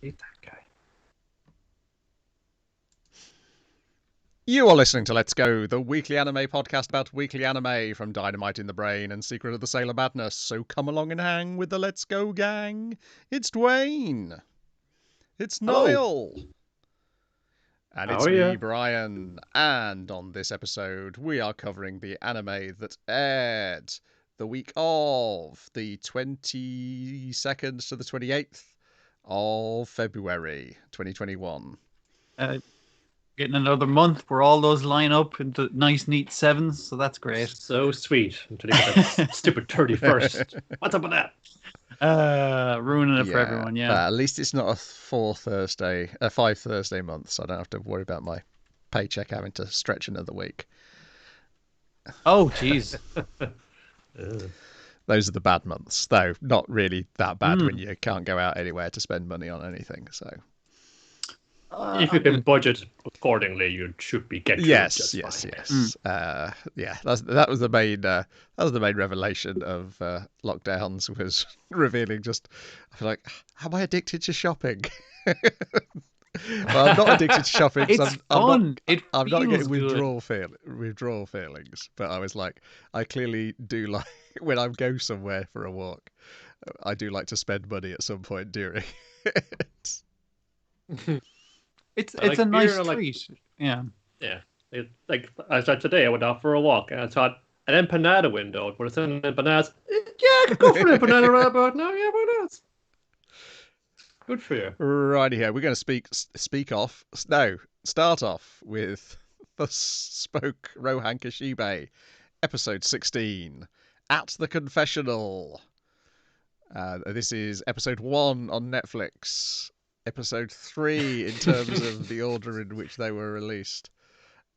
hate that guy. You are listening to Let's Go, the weekly anime podcast about weekly anime from Dynamite in the Brain and Secret of the Sailor Madness. So come along and hang with the Let's Go gang. It's Dwayne. It's Hello. Niall. And How it's are me, ya? Brian. And on this episode, we are covering the anime that aired the week of the 22nd to the 28th of February 2021. Getting another month where all those line up into nice, neat sevens, so that's great. So sweet until you get that stupid 31st. What's up with that? Ruining it for everyone, yeah. But at least it's not a 5 Thursday month, so I don't have to worry about my paycheck having to stretch another week. Oh, jeez. Those are the bad months, though not really that bad when you can't go out anywhere to spend money on anything. So if you can budget accordingly, you should be getting yes. Yeah, That was the main revelation of lockdowns, was revealing just, I feel like, am I addicted to shopping? Well, I'm not addicted to shopping. It's fun. I'm not getting good. withdrawal feelings, but I was like, I clearly do like when I go somewhere for a walk, I do like to spend money at some point during it. It's like a nice beer, treat. Yeah. Yeah. Like I said today, I went out for a walk and I thought an empanada window. But it's an empanadas. Yeah, I could go for an empanada right about now. Yeah, why not? Good for you. Righty here. We're going to start off with the spoke Rohan Kishibe, episode 16, at the Confessional. This is episode 1 on Netflix. Episode 3 in terms of the order in which they were released.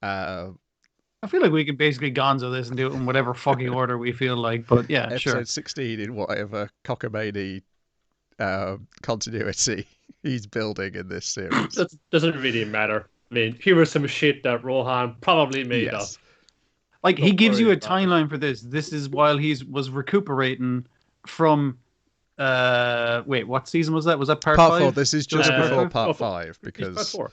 I feel like we can basically gonzo this and do it in whatever fucking order we feel like, but yeah, episode 16 in whatever cockamamie continuity he's building in this series. That doesn't really matter. I mean, here was some shit that Rohan probably made up. Like, he gives you a timeline for this. This is while was recuperating from wait, what season was that? Was that part 5? 4. This is just before part 5 because part 4.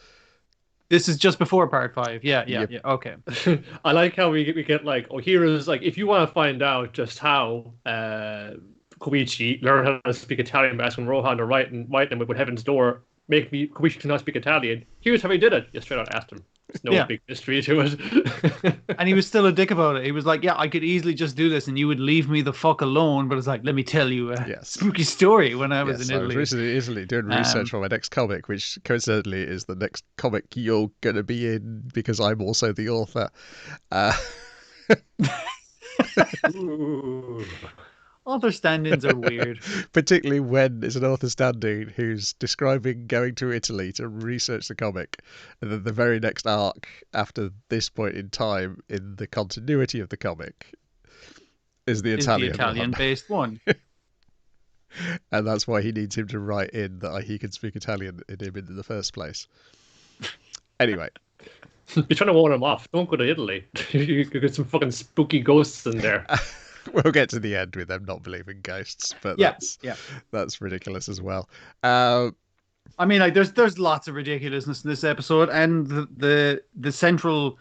This is just before part 5. Yeah. Okay. I like how we get like, here is like, if you want to find out just how Koichi learned how to speak Italian by asking Rohan to write him with Heaven's Door, make me Koichi cannot speak Italian. Here's how he did it. You straight out asked him. There's no big mystery to it. And he was still a dick about it. He was like, yeah, I could easily just do this and you would leave me the fuck alone. But it's like, let me tell you a spooky story when I was in Italy. I was recently in Italy doing research for my next comic, which coincidentally is the next comic you're going to be in because I'm also the author. Author stand-ins are weird. Particularly when it's an author stand-in who's describing going to Italy to research the comic, and then the very next arc after this point in time in the continuity of the comic is the Italian-based one. And that's why he needs him to write in that he can speak Italian in him in the first place. Anyway. You're trying to warn him off. Don't go to Italy. You could get some fucking spooky ghosts in there. We'll get to the end with them not believing ghosts, but that's ridiculous as well. I mean, like, there's lots of ridiculousness in this episode, and the central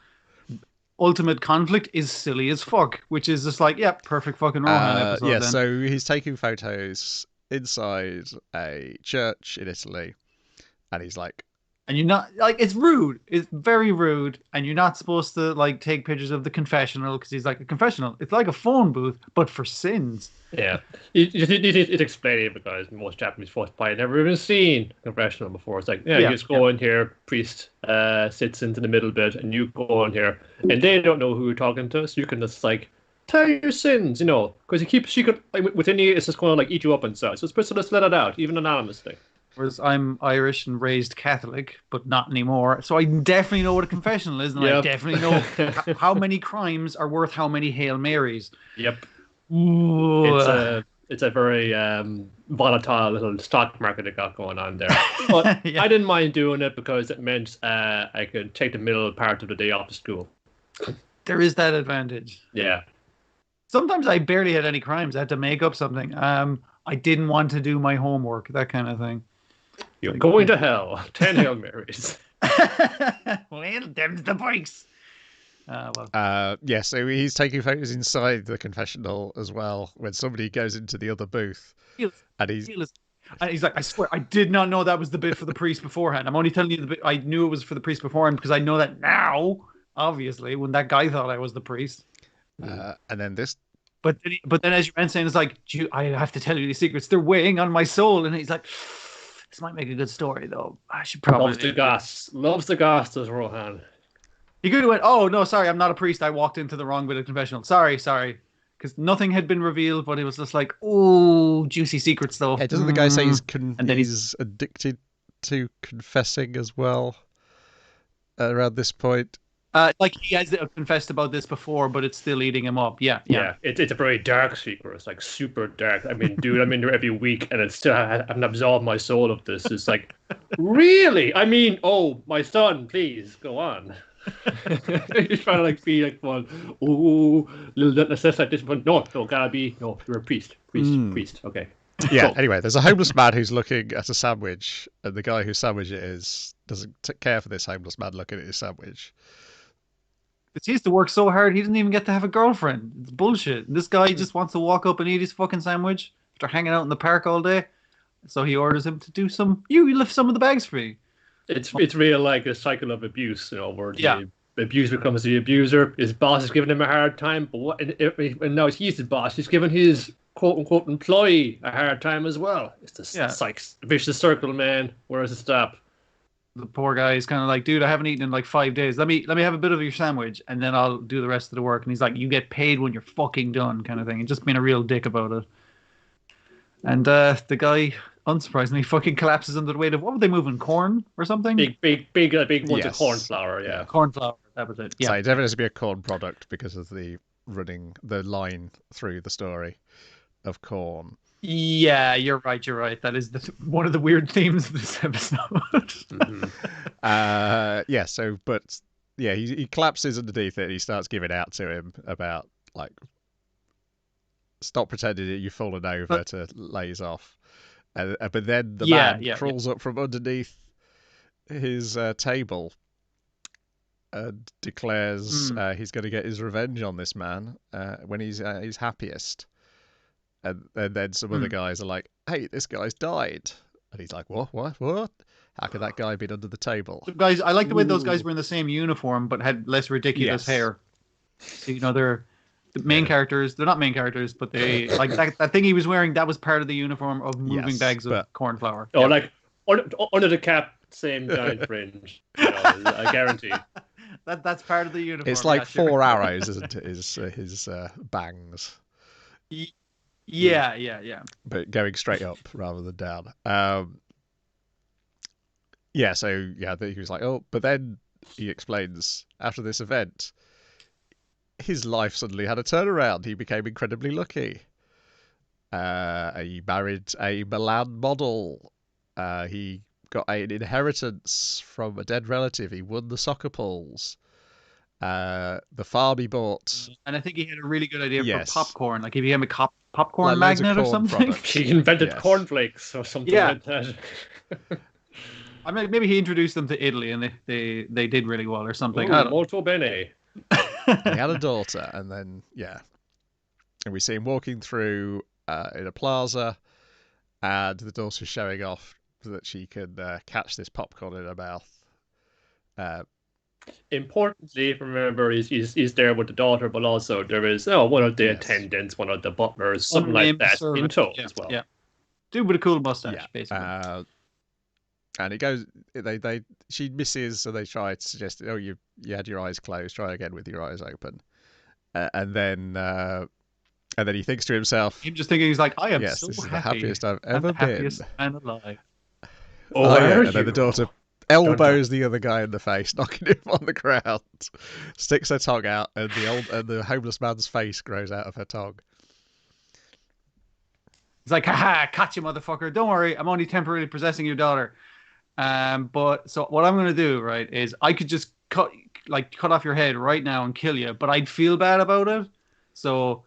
ultimate conflict is silly as fuck, which is just like, perfect fucking Rohan episode. Yeah, so he's taking photos inside a church in Italy, and he's like, and you're not, like, it's rude. It's very rude. And you're not supposed to, like, take pictures of the confessional because he's like, a confessional. It's like a phone booth, but for sins. Yeah. It explained it because most Japanese folks probably never even seen a confessional before. It's like, you just go in here, priest sits into the middle bit, and you go in here. And they don't know who you're talking to, so you can just, like, tell your sins, because she could, like, within you, it's just going to, like, eat you up and stuff. So it's supposed to just let it out, even anonymously. Whereas I'm Irish and raised Catholic, but not anymore. So I definitely know what a confessional is, and I definitely know how many crimes are worth how many Hail Marys. Yep. Ooh. It's a very volatile little stock market that got going on there. But I didn't mind doing it because it meant I could take the middle part of the day off of school. There is that advantage. Yeah. Sometimes I barely had any crimes. I had to make up something. I didn't want to do my homework, that kind of thing. You're going to hell. 10 Hail Marys. Well, them's the breaks. So he's taking photos inside the confessional as well when somebody goes into the other booth. And he's like, I swear, I did not know that was the bit for the priest beforehand. I'm only telling you the bit. I knew it was for the priest beforehand because I know that now, obviously, when that guy thought I was the priest. And then this. But then as you're saying, it's like, I have to tell you these secrets. They're weighing on my soul. And he's like, this might make a good story, though. I should probably. Loves the goss, does Rohan. He could have went, oh, no, sorry, I'm not a priest. I walked into the wrong bit of confessional. Sorry. Because nothing had been revealed, but it was just like, oh, juicy secrets, though. Yeah, doesn't the guy say he's addicted to confessing as well around this point? Like he has confessed about this before, but it's still eating him up. Yeah. It's a very dark secret. It's like super dark. I mean, dude, I'm in there every week, and it's still I haven't absorbed my soul of this. It's like, really? I mean, oh, my son, please go on. He's trying to like be like one. Oh, little assess like this one. No, gotta be no. You're a priest. Okay. Yeah. Anyway, there's a homeless man who's looking at a sandwich, and the guy whose sandwich it is doesn't care for this homeless man looking at his sandwich. Because he used to work so hard, he doesn't even get to have a girlfriend. It's bullshit. This guy just wants to walk up and eat his fucking sandwich after hanging out in the park all day. So he orders him to do some. You lift some of the bags for me. It's real like a cycle of abuse, where the abuser becomes the abuser. His boss is giving him a hard time, but and now he's his boss. He's giving his quote unquote employee a hard time as well. It's this vicious circle, man. Where does it stop? The poor guy is kind of like, dude, I haven't eaten in like 5 days. Let me have a bit of your sandwich, and then I'll do the rest of the work. And he's like, you get paid when you're fucking done, kind of thing. And just being a real dick about it. And the guy, unsurprisingly, fucking collapses under the weight of, what were they moving, corn or something? Big ones of corn flour, yeah. Corn flour, that was it. Yeah. So it definitely has to be a corn product because of the line through the story of corn. Yeah, you're right. That is one of the weird themes of this episode. He collapses underneath it and he starts giving out to him about, like, stop pretending that you've fallen over to laze off. But then the man crawls up from underneath his table and declares he's going to get his revenge on this man when he's happiest. And then some other guys are like, hey, this guy's died. And he's like, what? How could that guy have been under the table? So guys, I like the way those guys were in the same uniform but had less ridiculous hair. So, they're the main characters. They're not main characters, but they like that thing he was wearing. That was part of the uniform of moving bags of corn flour. Oh, like under the cap, same giant fringe. I guarantee. That's part of the uniform. It's like 4 arrows, isn't it? His bangs. Yeah. But going straight up rather than down. He was like, oh, but then he explains after this event, his life suddenly had a turnaround. He became incredibly lucky. He married a Milan model. He got an inheritance from a dead relative. He won the soccer polls. The farm he bought. And I think he had a really good idea for popcorn. Like he became a popcorn magnate or something. He invented cornflakes or something like that. I mean, maybe he introduced them to Italy and they did really well or something. Molto bene. He had a daughter, and then and we see him walking through in a plaza, and the daughter's showing off that she can catch this popcorn in her mouth. Importantly, remember, he's there with the daughter, but also there is one of the attendants, one of the butlers, something like that in tow as well. Yeah, dude with a cool mustache, basically. And it goes. She misses, so they try to suggest, oh, you had your eyes closed. Try again with your eyes open. And then he thinks to himself. Him just thinking, he's like, I am this so is happy. the happiest I've ever been. Happiest man alive. And then the daughter elbows the other guy in the face, knocking him on the ground. Sticks her tongue out, and the homeless man's face grows out of her tongue. He's like, haha, catch you, motherfucker. Don't worry, I'm only temporarily possessing your daughter. But so what I'm gonna do, right, is I could just cut off your head right now and kill you, but I'd feel bad about it. So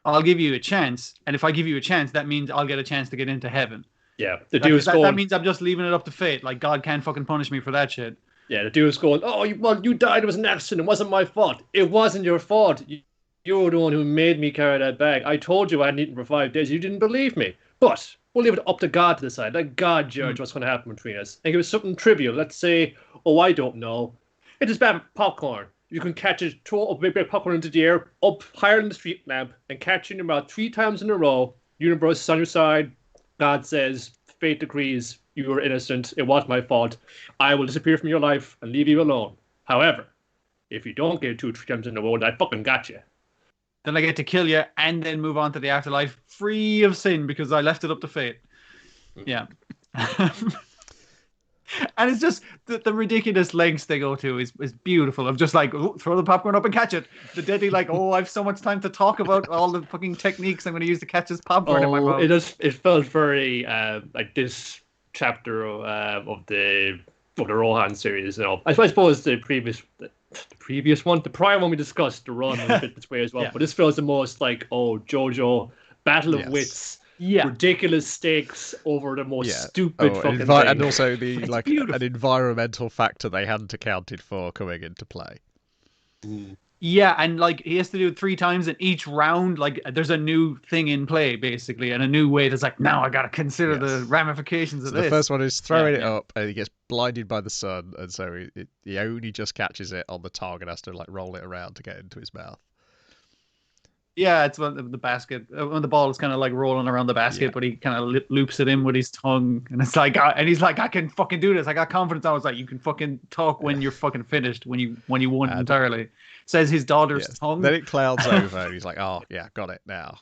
I'll give you a chance, and if I give you a chance, that means I'll get a chance to get into heaven. Yeah, the dude's going. That means I'm just leaving it up to fate. Like God can't fucking punish me for that shit. Yeah, the dude's going. Oh, you died. It was an accident. It wasn't my fault. It wasn't your fault. You're the one who made me carry that bag. I told you I hadn't eaten for 5 days. You didn't believe me. But we'll leave it up to God to decide. Let God judge what's going to happen between us. And it was something trivial. Let's say, oh, I don't know. It is bad popcorn. You can catch it, throw a big popcorn into the air, up higher than the street lamp, and catch it in your mouth 3 times in a row. Universe is on your side. God says, fate decrees, you were innocent. It was my fault. I will disappear from your life and leave you alone. However, if you don't get 2 or 3 times in a row, I fucking got you. Then I get to kill you and then move on to the afterlife free of sin because I left it up to fate. Yeah. And it's just the ridiculous lengths they go to is beautiful. Of just like, throw the popcorn up and catch it. The deadly like, I have so much time to talk about all the fucking techniques I'm going to use to catch this popcorn in my mouth. It felt very like this chapter of the Rohan series. You know, I suppose the previous one, the prior one we discussed, the run was a bit this way as well. But this feels the most like JoJo battle of wits. Yeah, ridiculous stakes over the most stupid fucking thing. And also the like an environmental factor they hadn't accounted for coming into play. Yeah, and like he has to do it 3 times in each round. Like there's a new thing in play basically, and a new way that's like, now I gotta consider the ramifications of this. The first one is throwing it up, and he gets blinded by the sun, and so he only just catches it on the tongue and has to like roll it around to get into his mouth. Yeah, it's when the basket, when the ball is kind of like rolling around the basket, but he kind of loops it in with his tongue, and it's like, and he's like, I can fucking do this. I got confidence. I was like, you can fucking talk when you're fucking finished, when you won entirely. Says his daughter's tongue. Then it clouds over, and he's like, oh yeah, got it now,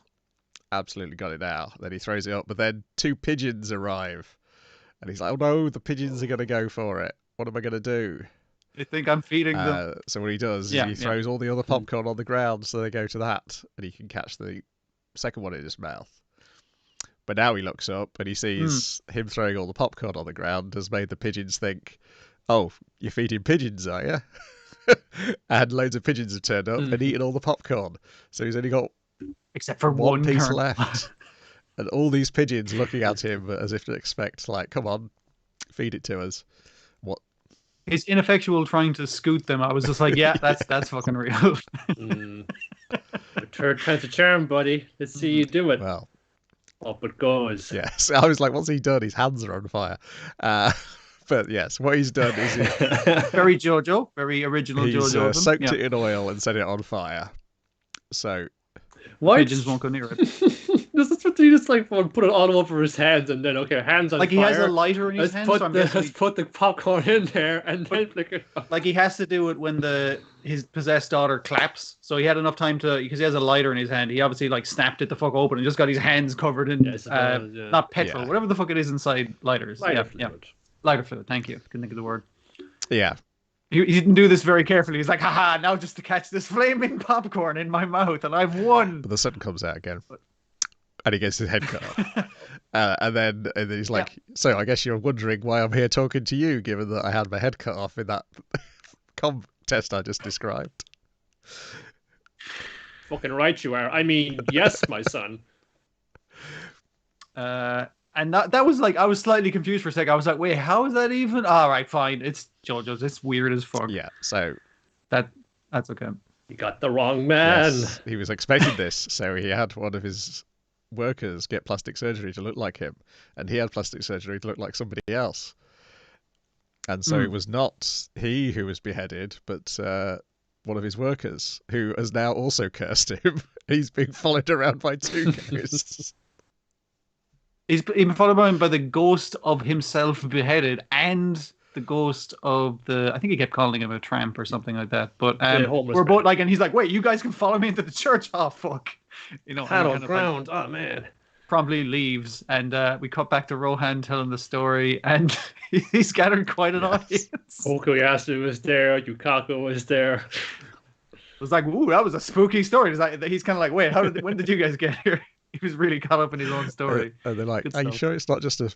absolutely got it now. Then he throws it up, but then 2 pigeons arrive, and he's like, oh no, the pigeons are gonna go for it. What am I gonna do? I think I'm feeding them. So what he does is he throws all the other popcorn on the ground, so they go to that, and he can catch the second one in his mouth. But now he looks up and he sees him throwing all the popcorn on the ground has made the pigeons think, oh, you're feeding pigeons, are you? And loads of pigeons have turned up and eaten all the popcorn. So he's only got except for one piece left. And all these pigeons looking at him as if to expect, like, come on, feed it to us. What? His ineffectual trying to scoot them, I was just like, yeah, that's fucking real. Third time's a charm, buddy. Let's see you do it. Well, up it goes. Yes, I was like, what's he done? His hands are on fire. But yes, what he's done is very JoJo, very original JoJo. He's soaked it in oil and set it on fire. So pigeons won't go near it. That's what he just like put it all over his hands and then hands on like fire. Like he has a lighter in his hand. Let's put the popcorn in there and then flick it off. Like he has to do it when his possessed daughter claps. So he had enough time because he has a lighter in his hand. He obviously like snapped it the fuck open and just got his hands covered in not petrol, whatever the fuck it is inside lighters. Lighter fluid. Lighter fluid. Thank you. Couldn't think of the word. Yeah. He didn't do this very carefully. He's like, haha, now just to catch this flaming popcorn in my mouth, and I've won. But the sun comes out again. And he gets his head cut off. And then he's like, so I guess you're wondering why I'm here talking to you, given that I had my head cut off in that contest I just described. Fucking right you are. I mean, yes, my son. And that was like, I was slightly confused for a second. I was like, wait, how is that even? All right, fine. It's JoJo's. It's weird as fuck. Yeah, so that's okay. You got the wrong man. Yes, he was expecting this, so he had one of his workers get plastic surgery to look like him, and he had plastic surgery to look like somebody else. And so it was not he who was beheaded, but one of his workers, who has now also cursed him. He's being followed around by 2 ghosts. He's been followed by the ghost of himself beheaded and the ghost of I think he kept calling him a tramp or something like that. But we're both like, and he's like, wait, you guys can follow me into the church? Oh, fuck. Hat on ground. Like, oh, man. Promptly leaves. And we cut back to Rohan telling the story. And he's gathered quite an audience. Okuyasu was there. Yukako was there. It was like, ooh, that was a spooky story. He's kind of like, wait, when did you guys get here? He was really caught up in his own story. And they're like, are you sure it's not just a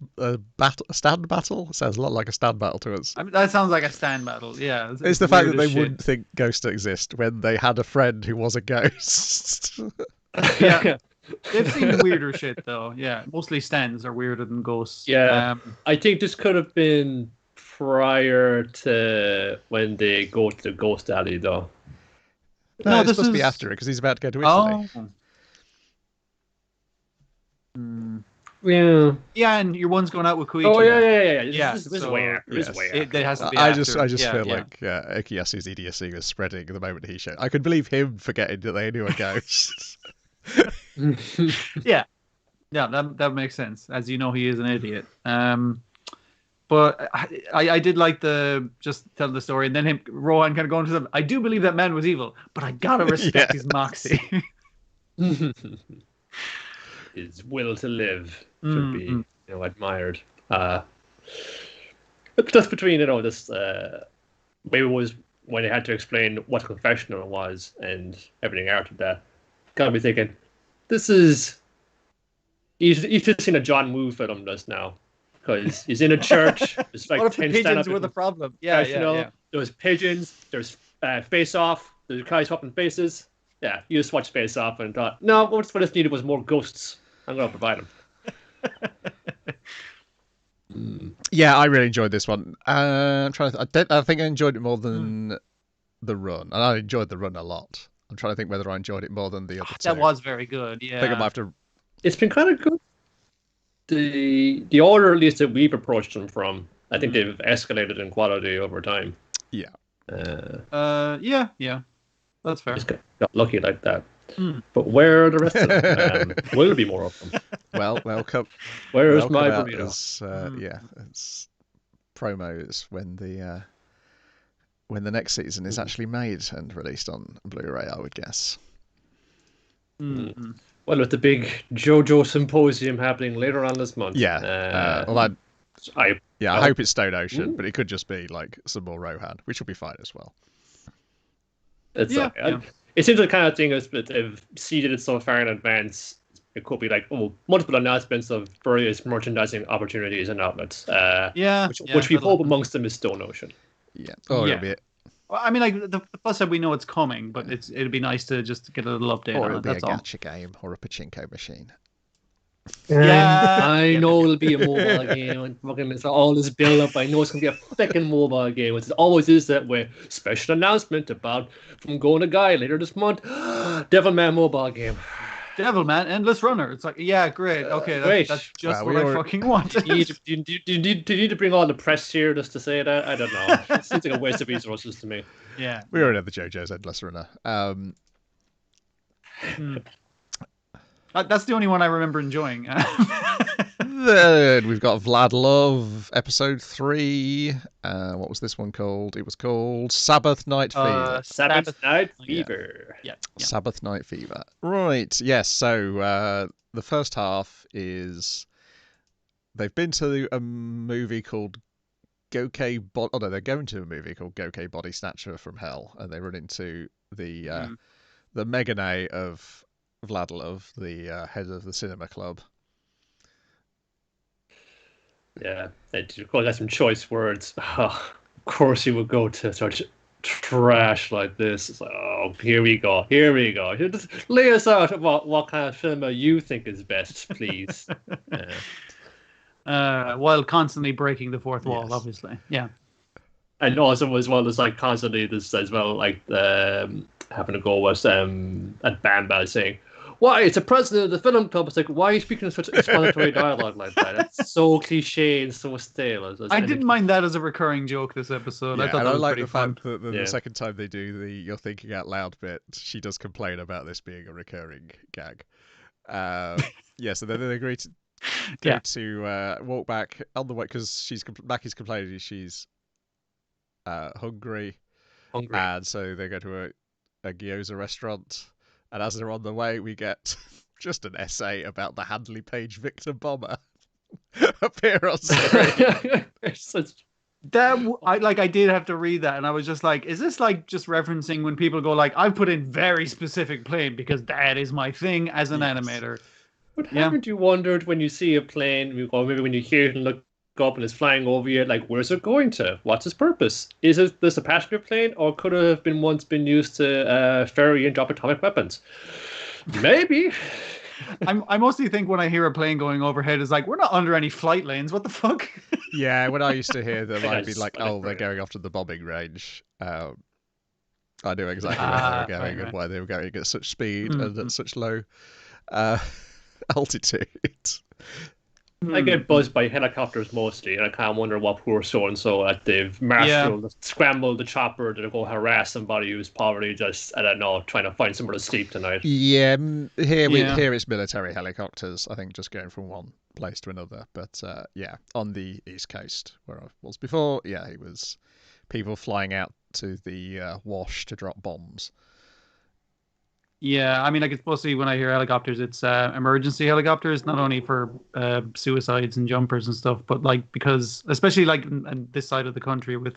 stand battle? It sounds a lot like a stand battle to us. I mean, that sounds like a stand battle, yeah. It's the fact that they wouldn't think ghosts exist when they had a friend who was a ghost. Yeah. They've seen weirder shit though. Yeah, mostly stands are weirder than ghosts. Yeah, I think this could have been prior to when they go to the ghost alley, though. No, this must be after it because he's about to go to Italy. Oh. Yeah. Yeah, and your one's going out with Koichi. Oh yeah. This is way after. Yes. This is way after. It has to be I after. just feel like Ikeyasu's idiocy was spreading the moment he showed. I could believe him forgetting that they knew a ghost. Yeah, that makes sense. As you know, he is an idiot. But I did like the just tell the story, and then Rohan kind of going to them. I do believe that man was evil, but I gotta respect his moxie. His will to live should be admired. Just between this maybe it was when they had to explain what Confessional was and everything after that, got me thinking, this is he's just seen a John Woo film just now. Because he's in a church. There's like 10 pigeons were the problem. Yeah. There's pigeons. There's Face Off. There's guys swapping faces. Yeah, you just watched Face Off and thought, no, what I just needed was more ghosts. I'm going to provide them. Yeah, I really enjoyed this one. I'm trying to. I think I enjoyed it more than the run, and I enjoyed the run a lot. I'm trying to think whether I enjoyed it more than the other two. That was very good. Yeah, I think I might have to. It's been kind of good. The order, at least that we've approached them from, I think they've escalated in quality over time. Yeah. Yeah. That's fair. Just got lucky like that. But where are the rest of them? Will there be more of them? Well, welcome. Where is my burrito? It's promos when the next season is actually made and released on Blu-ray, I would guess. Well, with the big JoJo symposium happening later on this month. Yeah. I hope it's Stone Ocean, but it could just be like some more Rohan, which will be fine as well. It seems like the kind of thing is that they've seeded it so far in advance. It could be like multiple announcements of various merchandising opportunities and outlets. Which we hope amongst them is Stone Ocean. Yeah. It'll be it. Well, I mean, like the plus that we know it's coming, but it'd be nice to just get a little update. Or on it'll be that's a all. gacha game or a pachinko machine. Yeah, I know it'll be a mobile game. It's all this build up. I know it's gonna be a fucking mobile game. It always is that way. Special announcement about from Going to Guy later this month. Devilman mobile game. Devilman, Endless Runner. It's like, yeah, great. Okay, that's just what I fucking wanted. Do you need to bring all the press here just to say that? I don't know. It seems like a waste of resources to me. Yeah. We already have the JoJo's Endless Runner. That's the only one I remember enjoying. Then we've got Vlad Love, episode 3. What was this one called? It was called Sabbath Night Fever. Sabbath Night Fever. Yeah. Sabbath Night Fever. Right, yes. So the first half is they've been to a movie called they're going to a movie called Gokei Body Snatcher from Hell, and they run into the Megane of Vlad Love, the head of the cinema club. Yeah, of course, that's some choice words. Oh, of course, you would go to such trash like this. It's like, here we go. Just lay us out about what kind of film you think is best, please. While constantly breaking the fourth wall, obviously. Yeah. And also, as well as like constantly, this as well, like having to go with at Bamba saying, "Why? It's the president of the film club." It's like, why are you speaking in such explanatory dialogue like that? It's so cliche and so stale. I didn't mind that as a recurring joke this episode. Yeah, I thought and that I was like pretty the fun. fact that the second time they do the "you're thinking out loud" bit, she does complain about this being a recurring gag. So then they agree to to walk back on the way because Mackie's complaining she's hungry, and so they go to a gyoza restaurant. And as they're on the way, we get just an essay about the Handley Page Victor bomber appear on screen. I did have to read that, and I was just like, is this like just referencing when people go like, I've put in very specific plane because that is my thing as an animator. But haven't you wondered when you see a plane, or maybe when you hear it and look up and it's flying over you, like, where's it going to? What's its purpose? Is it this a passenger plane, or could it have been once been used to ferry and drop atomic weapons? Maybe. I mostly think when I hear a plane going overhead, is like, we're not under any flight lanes. What the fuck? Yeah, when I used to hear them, I'd be Yes, like, I oh, they're agree. going off to the bombing range. I knew exactly where they were going and why they were going at such speed and at such low uh, altitude. I get buzzed by helicopters mostly, and I kind of wonder what poor so-and-so that they've marshaled, scrambled the chopper to go harass somebody who's probably just, I don't know, trying to find somewhere to sleep tonight. Yeah, here it's military helicopters, I think, just going from one place to another. But yeah, on the East Coast, where I was before, yeah, it was people flying out to the wash to drop bombs. Yeah, I mean, like, it's mostly when I hear helicopters, it's emergency helicopters, not only for suicides and jumpers and stuff, but like because especially like in this side of the country with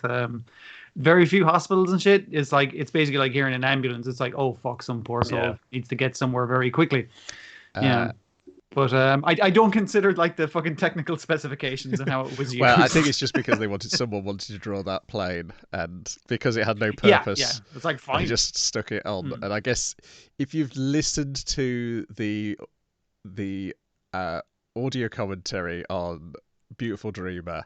very few hospitals and shit, it's like it's basically like hearing an ambulance. It's like, oh fuck, some poor soul needs to get somewhere very quickly. Yeah. But I don't consider like the fucking technical specifications and how it was used. Well, I think it's just because someone wanted to draw that plane, and because it had no purpose. Yeah. It's like fine. They just stuck it on. And I guess if you've listened to the audio commentary on Beautiful Dreamer,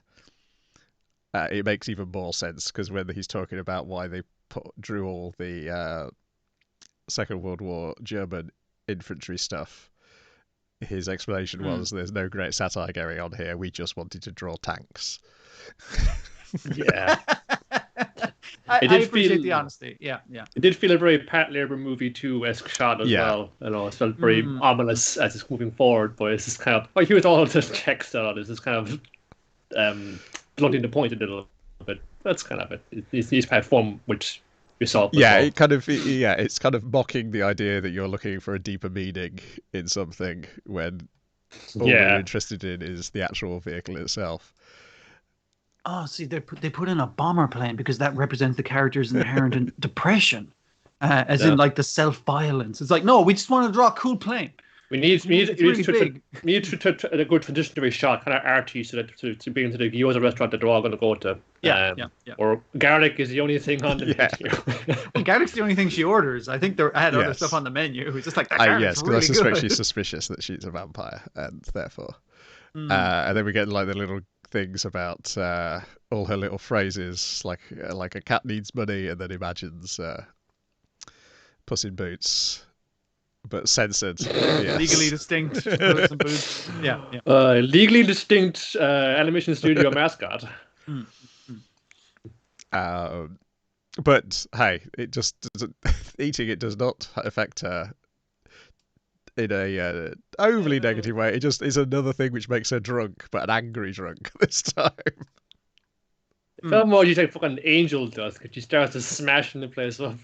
it makes even more sense because when he's talking about why they drew all the Second World War German infantry stuff. His explanation was, there's no great satire going on here. We just wanted to draw tanks. Yeah. I appreciate the honesty. Yeah. It did feel a very Pat Labor movie 2-esque shot as well. You know, it felt very ominous as it's moving forward, but it's just kind of, here's all the text on it. It's just kind of blunting the point a little bit. That's kind of it. It's kind of form which we saw. Yeah, it's kind of mocking the idea that you're looking for a deeper meaning in something when all you're interested in is the actual vehicle itself. Oh, see, they put in a bomber plane because that represents the character's inherent depression, as in like the self-violence. It's like, no, we just want to draw a cool plane. We need a good transitionary shot, kind of arty, so that to be into the gyoza restaurant that they're all going to go to. Yeah. Or garlic is the only thing on the menu. Well, garlic's the only thing she orders. I think I had other stuff on the menu. It's just like, that garlic's really I suspect good. she's suspicious that she's a vampire, and therefore. And then we get like the little things about all her little phrases, like a cat needs money, and then imagines Puss in Boots. But censored. Yes. Legally distinct. Puss in Boots. Yeah. Legally distinct animation studio mascot. But hey, it just eating it does not affect her in a overly negative way. It just is another thing which makes her drunk, but an angry drunk this time. Felt more you like fucking Angel does, because she starts to smashing the place up.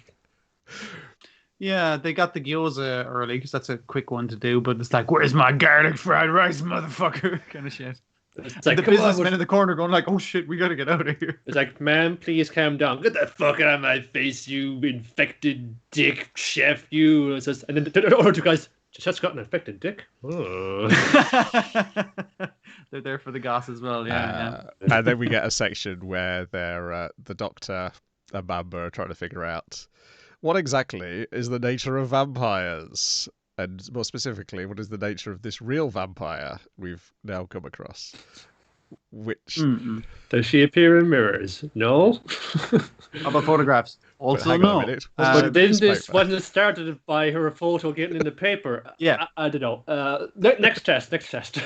Yeah, they got the gyoza early because that's a quick one to do, but it's like, where's my garlic fried rice, motherfucker? Kind of shit. It's like, the businessmen in the corner going like, oh shit, we gotta get out of here. It's like, man, please calm down. Get the fuck out of my face, you infected dick chef, you. And then the other two guys, just got an infected dick. Oh. They're there for the goss as well, yeah. And then we get a section where they're the doctor and Mamba are trying to figure out what exactly is the nature of vampires? And more specifically, what is the nature of this real vampire we've now come across? Which... Does she appear in mirrors? No. How about photographs? Also no. But then this wasn't started by her photo getting in the paper. Yeah. I don't know. Next test.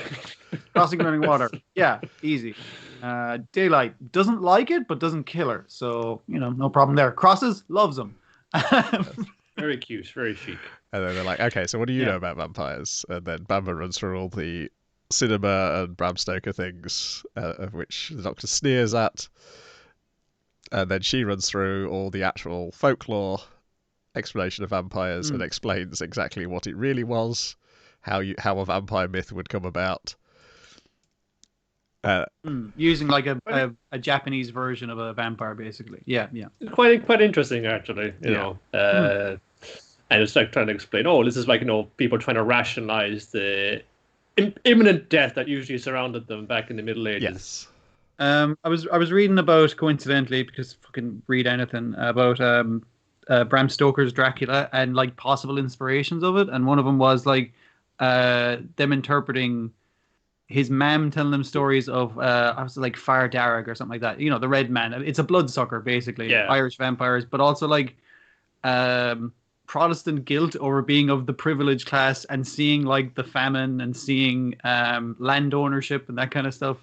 Crossing running water. Yeah, easy. Daylight doesn't like it, but doesn't kill her. So, no problem there. Crosses, loves them. Very cute, very chic. And then they're like, okay, so what do you know about vampires? And then Bamba runs through all the cinema and Bram Stoker things, of which the Doctor sneers at. And then she runs through all the actual folklore explanation of vampires and explains exactly what it really was, how a vampire myth would come about. Using like a Japanese version of a vampire, basically. Yeah. Quite interesting, actually. You know, and it's like trying to explain. Oh, this is like people trying to rationalize the imminent death that usually surrounded them back in the Middle Ages. Yes. I was reading about, coincidentally, because fucking read anything about Bram Stoker's Dracula and like possible inspirations of it, and one of them was like them interpreting his mom telling them stories of I was like Fire Darragh or something like that. You know, the Red Man. It's a bloodsucker basically, Irish vampires, but also like Protestant guilt over being of the privileged class and seeing like the famine and seeing land ownership and that kind of stuff.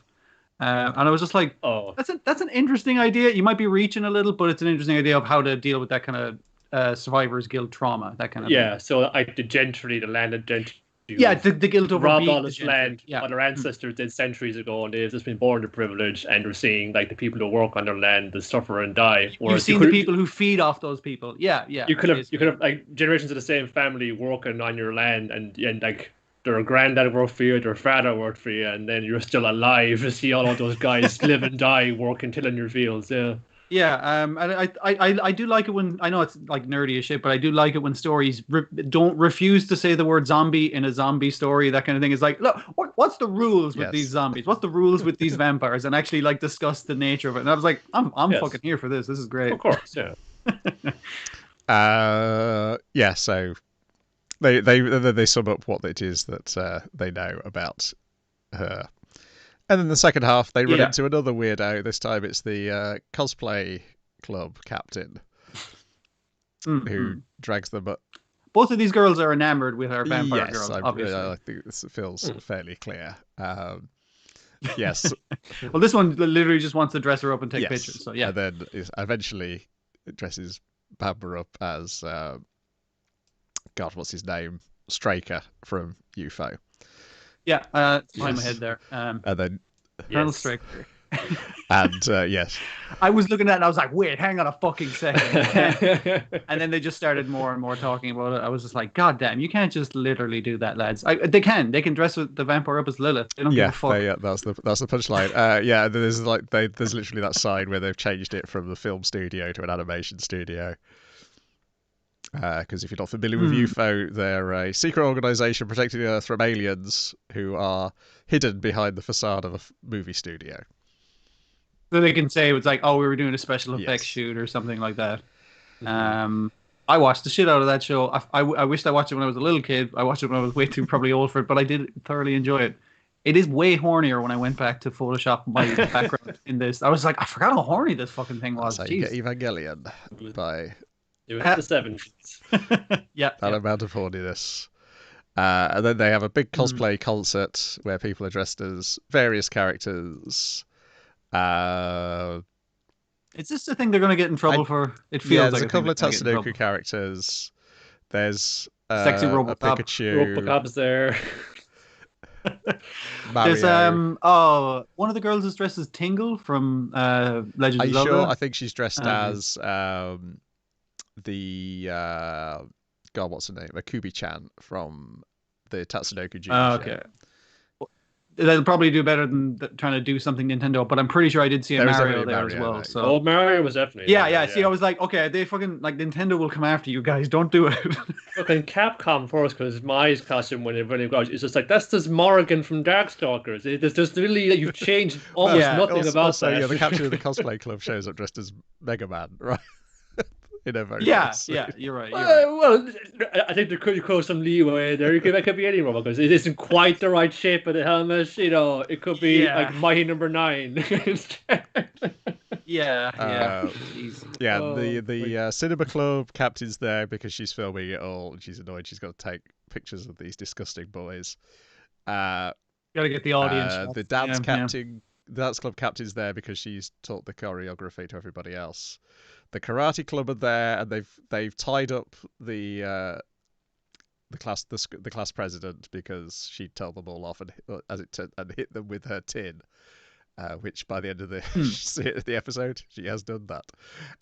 And I was just like, oh, that's an interesting idea. You might be reaching a little, but it's an interesting idea of how to deal with that kind of survivor's guilt trauma, that kind of thing. So like the gentry, the landed gentry. The guilt over robbed all this land what their ancestors did centuries ago, and they've just been born to privilege, and we're seeing like the people who work on their land, they suffer and die. You've seen the people who feed off those people. You could have like generations of the same family working on your land, and like their granddad worked for you, their father worked for you, and then you're still alive to see all of those guys live and die working tilling your fields. And I do like it when, I know it's like nerdy as shit, but I do like it when stories don't refuse to say the word zombie in a zombie story. That kind of thing is like, look, what's the rules with these zombies? What's the rules with these vampires? And actually like discuss the nature of it. And I was like, I'm fucking here for this. This is great. Of course, So they sum up what it is that they know about her. And then the second half, they run into another weirdo. This time it's the cosplay club captain who drags them up. Both of these girls are enamored with our vampire girls, obviously. I think this feels fairly clear. Yes. Well, this one literally just wants to dress her up and take pictures. So, And then eventually dresses Bamber up as, God, what's his name? Straker from UFO. Behind my head there. And then Colonel Straker. And I was looking at it and I was like, wait, hang on a fucking second. And then they just started more and more talking about it. I was just like, God damn, you can't just literally do that, lads. They can dress with the vampire up as Lilith. They don't give a fuck. That's the punchline. There's literally that sign where they've changed it from the film studio to an animation studio. Because if you're not familiar with UFO, they're a secret organization protecting the Earth from aliens who are hidden behind the facade of a movie studio. So they can say it's like, oh, we were doing a special effects shoot or something like that. I watched the shit out of that show. I wished I watched it when I was a little kid. I watched it when I was way too probably old for it, but I did thoroughly enjoy it. It is way hornier when I went back to Photoshop my background in this. I was like, I forgot how horny this fucking thing was. That's how you get Evangelion by... It was the 70s. That amount of horniness. And then they have a big cosplay concert where people are dressed as various characters. Is this the thing they're going to get in trouble for? It feels like there's a couple of Tatsunoko characters. There's Sexy Robocop. a Pikachu. Robocop's there. There's one of the girls is dressed as Tingle from Legend of Zelda. Sure? I think she's dressed as the God, what's her name? Akubi-chan from the Tatsunoko Junior. Okay. They'll probably do better than trying to do something Nintendo, but I'm pretty sure I did see a Mario there as well. So Mario was definitely. Yeah. See, I was like, okay, they fucking like Nintendo will come after you guys. Don't do it. Fucking Capcom first, because my costume when it goes, it's just like that's just Morrigan from Darkstalkers. There's just really you've changed almost nothing about that. Yeah, the captain of the cosplay club shows up dressed as Mega Man, right? You're right. You're right. Well, I think there could go some leeway there. It could be any robot because it isn't quite the right shape of the helmet. You know, it could be like Mighty Number 9. The cinema club captain's there because she's filming it all and she's annoyed. She's got to take pictures of these disgusting boys. Got to get the audience. The dance captain, the dance club captain's there because she's taught the choreography to everybody else. The karate club are there, and they've tied up the class president because she'd tell them all off and hit them with her tin, which by the end of the episode she has done that.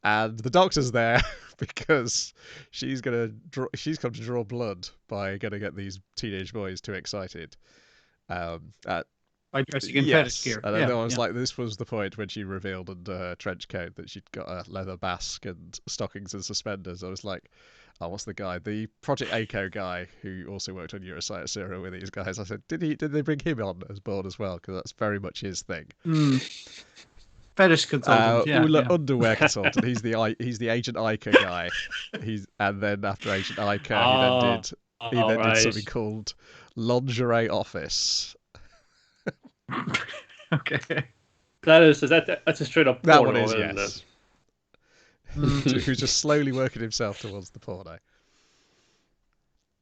And the doctor's there because she's come to draw blood by going to get these teenage boys too excited. By dressing in fetish gear. And then I was like, this was the point when she revealed under her trench coat that she'd got a leather mask and stockings and suspenders. I was like, oh, what's the guy? The Project A-ko guy who also worked on Euroscience Zero with these guys. I said, did they bring him on as board as well? Because that's very much his thing. Fetish consultant. Underwear consultant. He's the Agent Ica guy. And then after Agent Ica, he then did something called lingerie office. Okay. That's a straight up That porno, one is, isn't yes. it? Who's just slowly working himself towards the porno.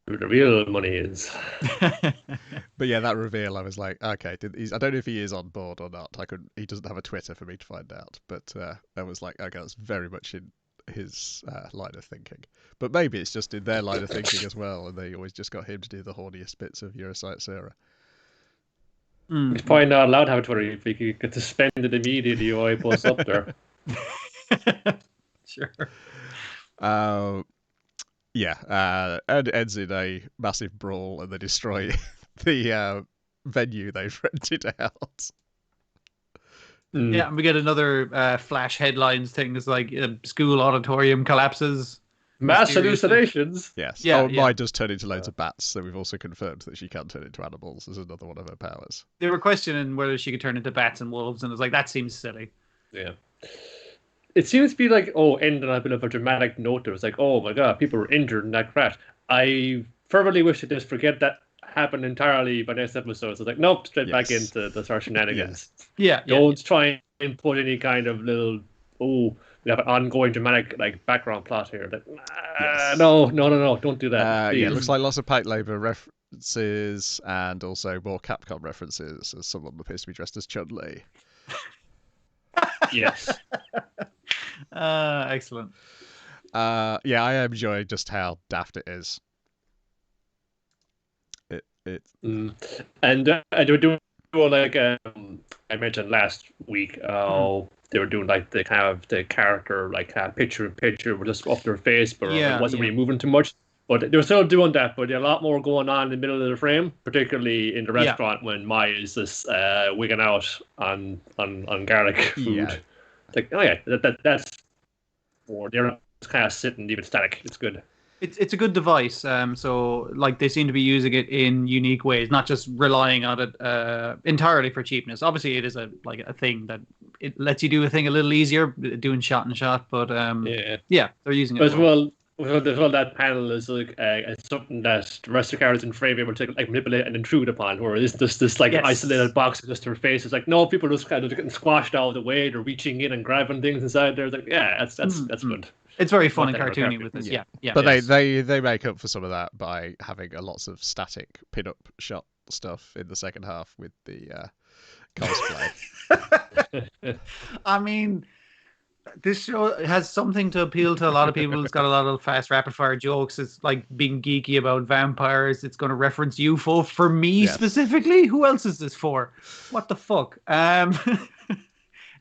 Who the real money is. But yeah, that reveal, I was like, okay, I don't know if he is on board or not. He doesn't have a Twitter for me to find out, but I was like, okay, that's very much in his line of thinking. But maybe it's just in their line of thinking as well, and they always just got him to do the horniest bits of Eurosite Sarah. He's probably not allowed to have a Twitter if he could get suspended immediately or he posts up there. Sure. Yeah, and ends in a massive brawl, and they destroy the venue they've rented out. Yeah, and we get another flash headlines thing. It's like school auditorium collapses. Mass hallucinations. Yes. Yeah, Mine does turn into loads of bats, so we've also confirmed that she can turn into animals as another one of her powers. They were questioning whether she could turn into bats and wolves, and it's like, that seems silly. Yeah. It seems to be like, ending on a bit of a dramatic note. There was like, oh my god, people were injured in that crash. I fervently wish to just forget that happened entirely by next episode. So it's like, nope, straight back into the sort of shenanigans. Yeah. Don't try and put any kind of little, we have an ongoing dramatic background plot here. Like, no, don't do that. Yeah, it looks like lots of Pike Labor references and also more Capcom references as someone appears to be dressed as Chun-Li. Yes. Excellent. Yeah, I am enjoying just how daft it is. And they were doing like I mentioned last week. They were doing like the kind of the character picture in picture with just off their face, but it wasn't really moving too much. But they were still doing that, but a lot more going on in the middle of the frame, particularly in the restaurant when Maya is just wigging out on garlic food. Yeah. Like, that's more. They're just kind of sitting even static. It's good. It's a good device. So like they seem to be using it in unique ways, not just relying on it entirely for cheapness. Obviously, it is a thing that it lets you do a thing a little easier, doing shot and shot. But they're using it as well. Well, that panel is like something that the rest of the characters in frame are able to manipulate and intrude upon, where it's just this isolated box with just her face. It's like, no, people are just kind of getting squashed out of the way. They're reaching in and grabbing things inside there. It's like, that's good. It's very fun and cartoony with this. Yeah. But they make up for some of that by having lots of static pin-up shot stuff in the second half with the cosplay. I mean, this show has something to appeal to a lot of people. It's got a lot of fast rapid-fire jokes. It's like being geeky about vampires. It's going to reference UFO for me specifically. Who else is this for? What the fuck?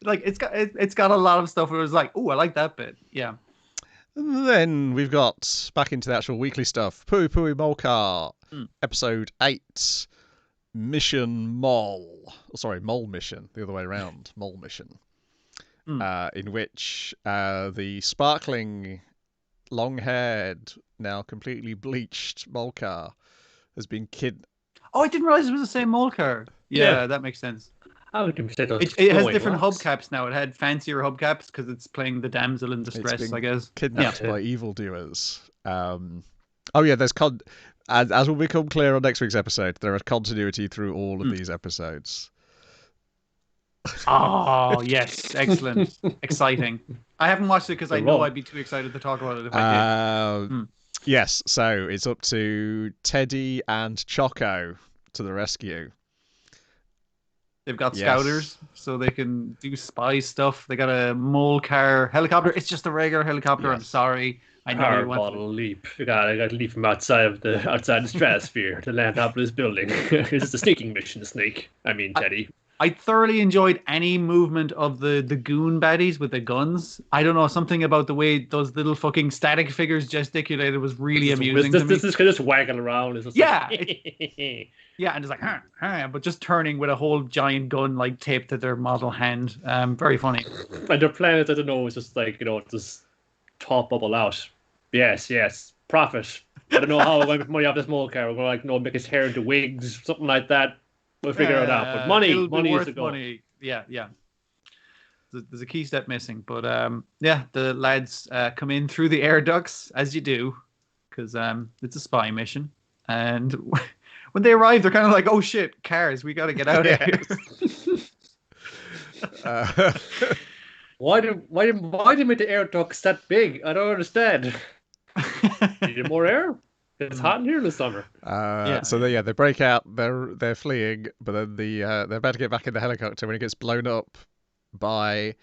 It's got a lot of stuff where it was like, oh, I like that bit. Yeah. And then we've got back into the actual weekly stuff. Pui Pui Molecar, episode 8, Mission Mol. Sorry, Mol Mission. The other way around. Mol Mission. In which the sparkling, long-haired, now completely bleached Molecar has been Oh, I didn't realize it was the same Molecar. Yeah, that makes sense. How would you say those? It has different hubcaps now. It had fancier hubcaps because it's playing the damsel in distress, I guess. Kidnapped by evildoers. There's as will become clear on next week's episode, there is continuity through all of these episodes. Oh, yes. Excellent. Exciting. I haven't watched it because I know I'd be too excited to talk about it if I did. Yes, so it's up to Teddy and Choco to the rescue. They've got scouters, so they can do spy stuff. They got a Molecar helicopter. It's just a regular helicopter. Yes. I'm sorry. I know you want to leap. You got to leap from outside the stratosphere to land up this building. It's a sneaking mission, Snake. Teddy. I thoroughly enjoyed any movement of the goon baddies with the guns. I don't know, something about the way those little fucking static figures gesticulated was really amusing to me. This is just wagging around. It's just yeah, and it's like, but just turning with a whole giant gun taped to their model hand. Very funny. And their planet, I don't know, is just just top bubble out. Yes, profit. I don't know how we're going to make money off this Molecar. We're going to make his hair into wigs, something like that. We'll figure it out. But money is the goal. Money. Yeah. There's a key step missing. But the lads come in through the air ducts, as you do, because it's a spy mission. And when they arrive, they're kind of like, "Oh shit, cars! We got to get out of here." Why did they make the air ducts that big? I don't understand. Needed more air. It's hot in here in the summer. So they break out. They're fleeing, but then they're about to get back in the helicopter when it gets blown up by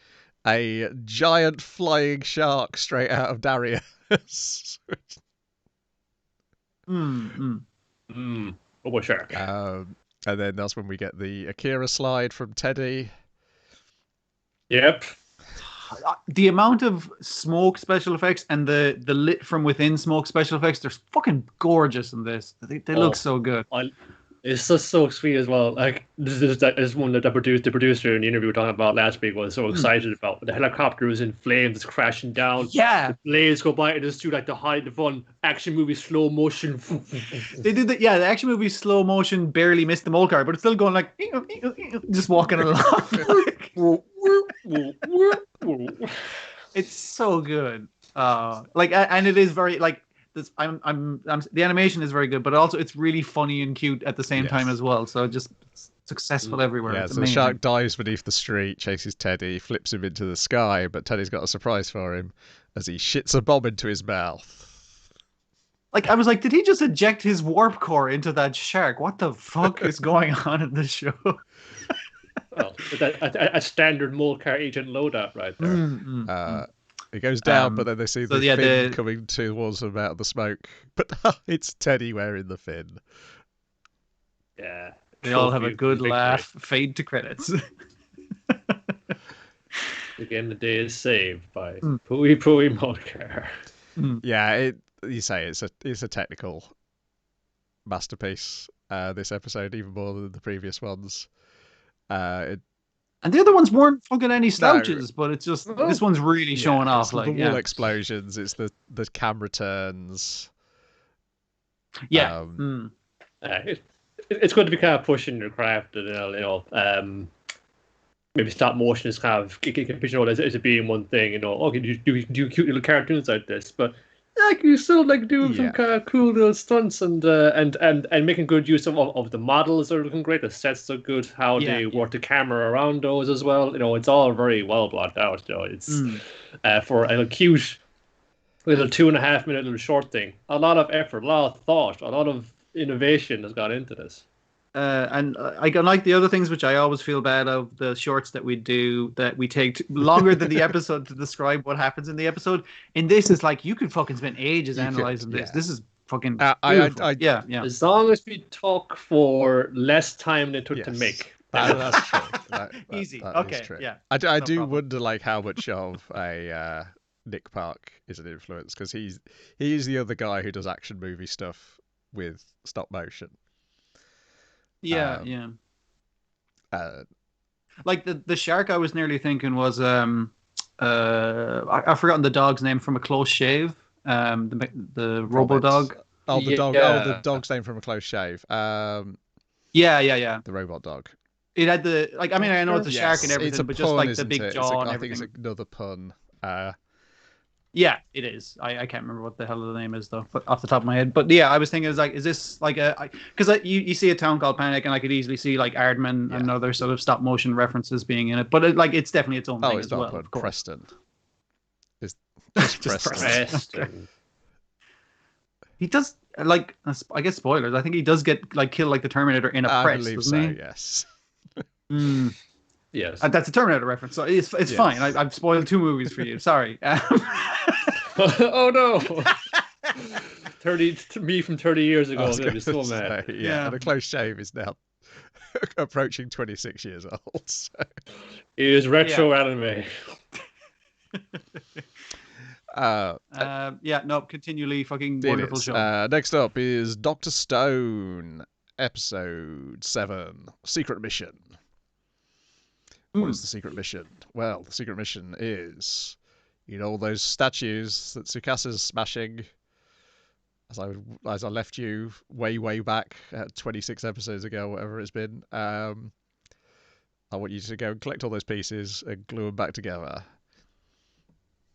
a giant flying shark straight out of Darius. Oh, shark. And then that's when we get the Akira slide from Teddy. Yep. The amount of smoke special effects and the lit from within smoke special effects, they're fucking gorgeous in this. They look so good. It's just so sweet as well. Like this is one that the producer in the interview we were talking about last week was so excited about. The helicopter is in flames, it's crashing down. Yeah, the blades go by and just do like the fun action movie slow motion. They did that. Yeah, the action movie slow motion barely missed the Molecar, but it's still going like just walking along. It's so good. And it is very like. This, the animation is very good, but also it's really funny and cute at the same time as well. So just successful everywhere. Yeah, so the shark dives beneath the street, chases Teddy, flips him into the sky, but Teddy's got a surprise for him as he shits a bomb into his mouth. Like, I was like, did he just eject his warp core into that shark? What the fuck is going on in this show? Well, a standard Molecar agent loadout right there. It goes down, but then they see the fin coming towards them out of the smoke. But it's Teddy wearing the fin. Yeah. They all have a good laugh. Fade to credits. Again, the day is saved by Pui Pui Molecar. Yeah, you say it's a technical masterpiece. This episode, even more than the previous ones. And the other ones weren't fucking any slouches, but it's just this one's really showing off. It's the wall explosions. It's the camera turns. Yeah. It's going to be kind of pushing your craft, and maybe stop motion is kind of as it being one thing. Okay, do cute little cartoons like this, but like you still like doing some kind of cool little stunts and making good use of the models are looking great. The sets look good. How they work the camera around those as well. It's all very well blocked out. It's for a cute little 2.5 minute little short thing. A lot of effort, a lot of thought, a lot of innovation has gone into this. And I like the other things, which I always feel bad of, the shorts that we do, that we take longer than the episode to describe what happens in the episode. In this, it's like you could fucking spend ages analyzing this. This is fucking yeah. As long as we talk for less time than it took to make. That's true. Easy. That okay. is true. Yeah. I do wonder like how much of a Nick Park is an influence, because he's the other guy who does action movie stuff with stop motion. Yeah. Like the shark, I was nearly thinking was I've forgotten the dog's name from A Close Shave. The Robo Dog. Oh, the dog. Yeah. Oh, the dog's name from A Close Shave. Yeah. The robot dog. It had the I mean, I know it's a shark and everything, but just like the big jaw and everything. I think it's another pun. Yeah, it is. I can't remember what the hell the name is though, but off the top of my head. But yeah, I was thinking, is this like because you see A Town Called Panic, and I could easily see like Aardman and other sort of stop motion references being in it. But it's definitely its own thing as well. Of course. Preston. It's just Preston. He does like, I guess spoilers. I think he does get like killed like the Terminator in a press. I believe doesn't he? Yes. Yes, that's a Terminator reference, so it's fine. I've spoiled 2 movies for you. Sorry. Oh no! 30 to me from 30 years ago. I'm gonna be so mad. Yeah, and A Close Shave is now approaching 26 years old. So. It is retro anime. Continually fucking wonderful show. Next up is Dr. Stone, episode 7, Secret Mission. What is the secret mission? Well, the secret mission is, all those statues that Tsukasa's smashing. As I left you way back at 26 episodes ago, whatever it's been. I want you to go and collect all those pieces and glue them back together.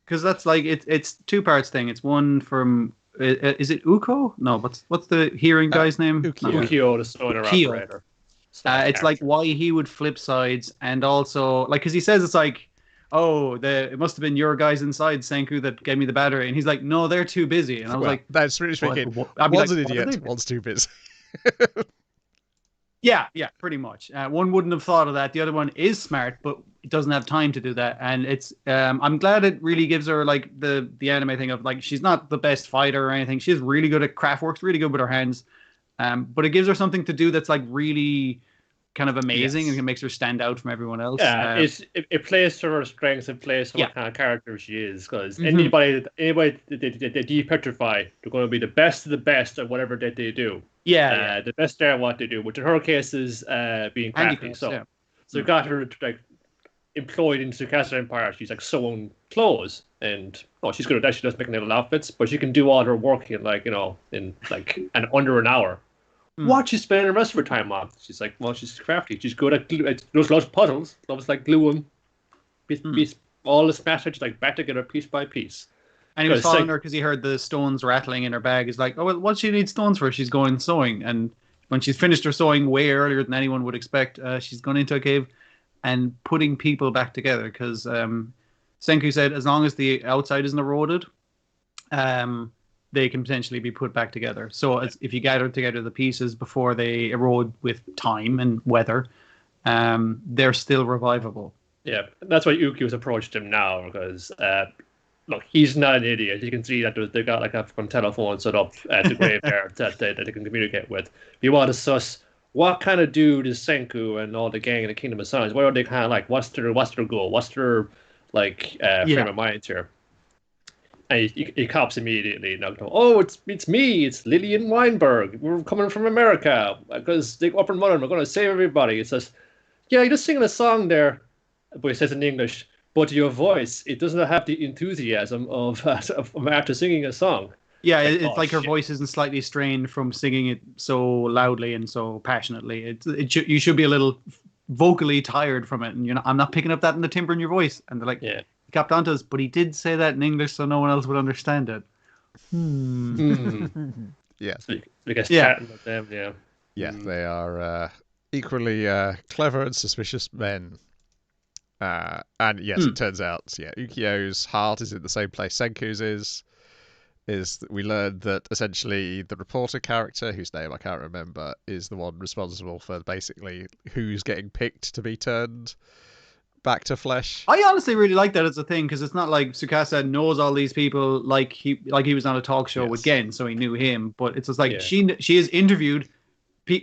Because that's like it's 2 parts thing. It's one from is it Uko? No, what's the hearing guy's name? Ukyo, the sonar operator. It's like why he would flip sides, and also like because he says it's like, oh, it must have been your guys inside Senku that gave me the battery, and he's like, no, they're too busy, and I was like, that's really speaking. One's an idiot, one's too busy. Yeah, pretty much. One wouldn't have thought of that. The other one is smart, but it doesn't have time to do that. And it's I'm glad it really gives her like the anime thing of like she's not the best fighter or anything. She's really good at craft works, really good with her hands. But it gives her something to do that's like really kind of amazing and it makes her stand out from everyone else. Yeah, it plays to her strengths. It plays to what kind of character she is. Because anybody they depetrify, they're going to be the best of the best at whatever that they do. The best at what they do, which in her case is being crafty. So you got her like employed into the Kaisen Empire. She's like sewing clothes, and she's good at that. She does making little outfits, but she can do all her work in under an hour. What she's spending the rest of her time on? She's like, well, she's crafty. She's good at glue. There's lots of puzzles. Loves like gluing piece, all the smash just like back together piece by piece. And he was following her because he heard the stones rattling in her bag. He's like, oh, well, what she need stones for? She's going sewing. And when she's finished her sewing way earlier than anyone would expect, she's gone into a cave and putting people back together. Because Senku said as long as the outside isn't eroded, they can potentially be put back together. So if you gather together the pieces before they erode with time and weather, they're still revivable. Yeah, that's why Ukyo's approached him now, because look, he's not an idiot. You can see that they got like a fucking telephone set up at the graveyard that they can communicate with. If you want to suss what kind of dude is Senku and all the gang in the Kingdom of Silence, what are they kind of like? What's their goal? What's their like frame of mind here? And he cops immediately. Oh, it's me. It's Lillian Weinberg. We're coming from America because they up and running. We're going to save everybody. It says, yeah, you're just singing a song there, but he says in English. But your voice, it doesn't have the enthusiasm of after singing a song. Yeah, it's like her voice isn't slightly strained from singing it so loudly and so passionately. You should be a little vocally tired from it, and I'm not picking up that in the timbre in your voice. And they're like, he copped onto us, but he did say that in English, so no one else would understand it. Yes, I guess chatting with them. Yeah, they are equally clever and suspicious men. And yes, it turns out, Ukyo's heart is in the same place Senku's is that we learned that essentially the reporter character, whose name I can't remember, is the one responsible for basically who's getting picked to be turned back to flesh. I honestly really like that as a thing, because it's not like Tsukasa knows all these people like he was on a talk show with Gen, so he knew him, but it's just like she has interviewed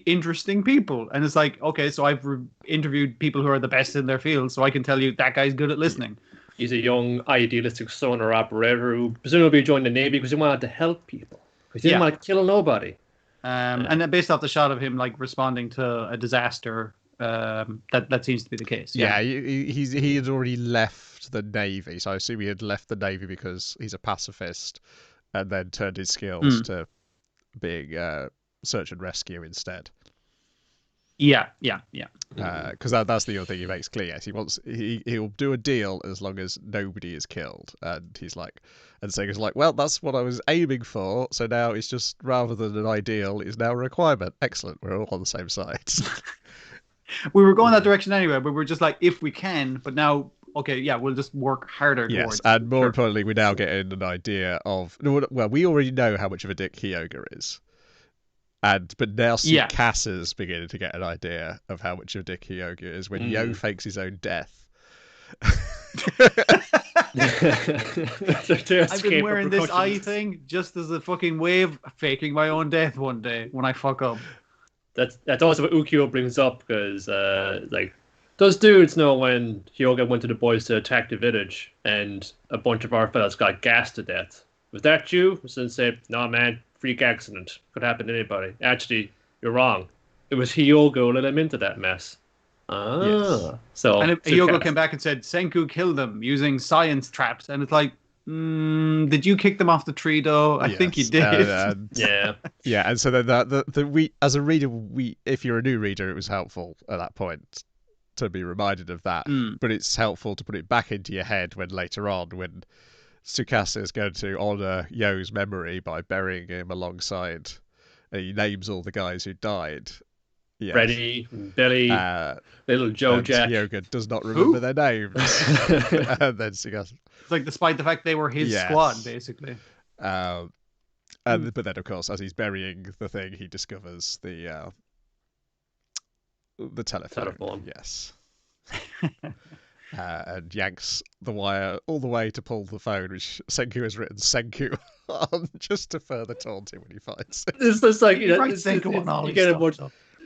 interesting people, and it's like, okay, so I've interviewed people who are the best in their field, so I can tell you that guy's good at listening. He's a young idealistic sonar operator who presumably joined the Navy because he wanted to help people, because he didn't want to kill nobody. And then based off the shot of him like responding to a disaster, that seems to be the case. He had already left the Navy, so I assume he had left the Navy because he's a pacifist, and then turned his skills to being search and rescue instead. Because that's the other thing he makes clear. Yes, he'll do a deal as long as nobody is killed, and he's like, and Sega's like, well, that's what I was aiming for. So now it's just, rather than an ideal, it's now a requirement. Excellent, we're all on the same side. We were going that direction anyway, but we're just like, if we can, but now, okay, we'll just work harder. Yes, and more importantly, we're now getting an idea of, well, we already know how much of a dick Hyoga is. But now Cass's beginning to get an idea of how much of a dick Hyoga is when Yo fakes his own death. I've been wearing this eye thing just as a fucking way of faking my own death one day when I fuck up. That's also what Ukyo brings up, because like, those dudes know when Hyoga went to the boys to attack the village and a bunch of our fellas got gassed to death. Was that you? And say, no man, freak accident. Could happen to anybody. Actually, you're wrong. It was Hyoga who let him into that mess. So Hyoga came back and said Senku killed them using science traps, and it's like, did you kick them off the tree though? I think you did. And so then we, as a reader, if you're a new reader, it was helpful at that point to be reminded of that. But it's helpful to put it back into your head when later on, when Tsukasa is going to honour Yo's memory by burying him alongside. He names all the guys who died. Yes. Freddy, Billy, little Joe Jack. Yoga does not remember their names. And then Tsukasa. It's like despite the fact they were his squad, basically. But then, of course, as he's burying the thing, he discovers the telephone. Yes. And yanks the wire all the way to pull the phone, which Senku has written Senku on, just to further taunt him when he finds it. It's just like, you get a much.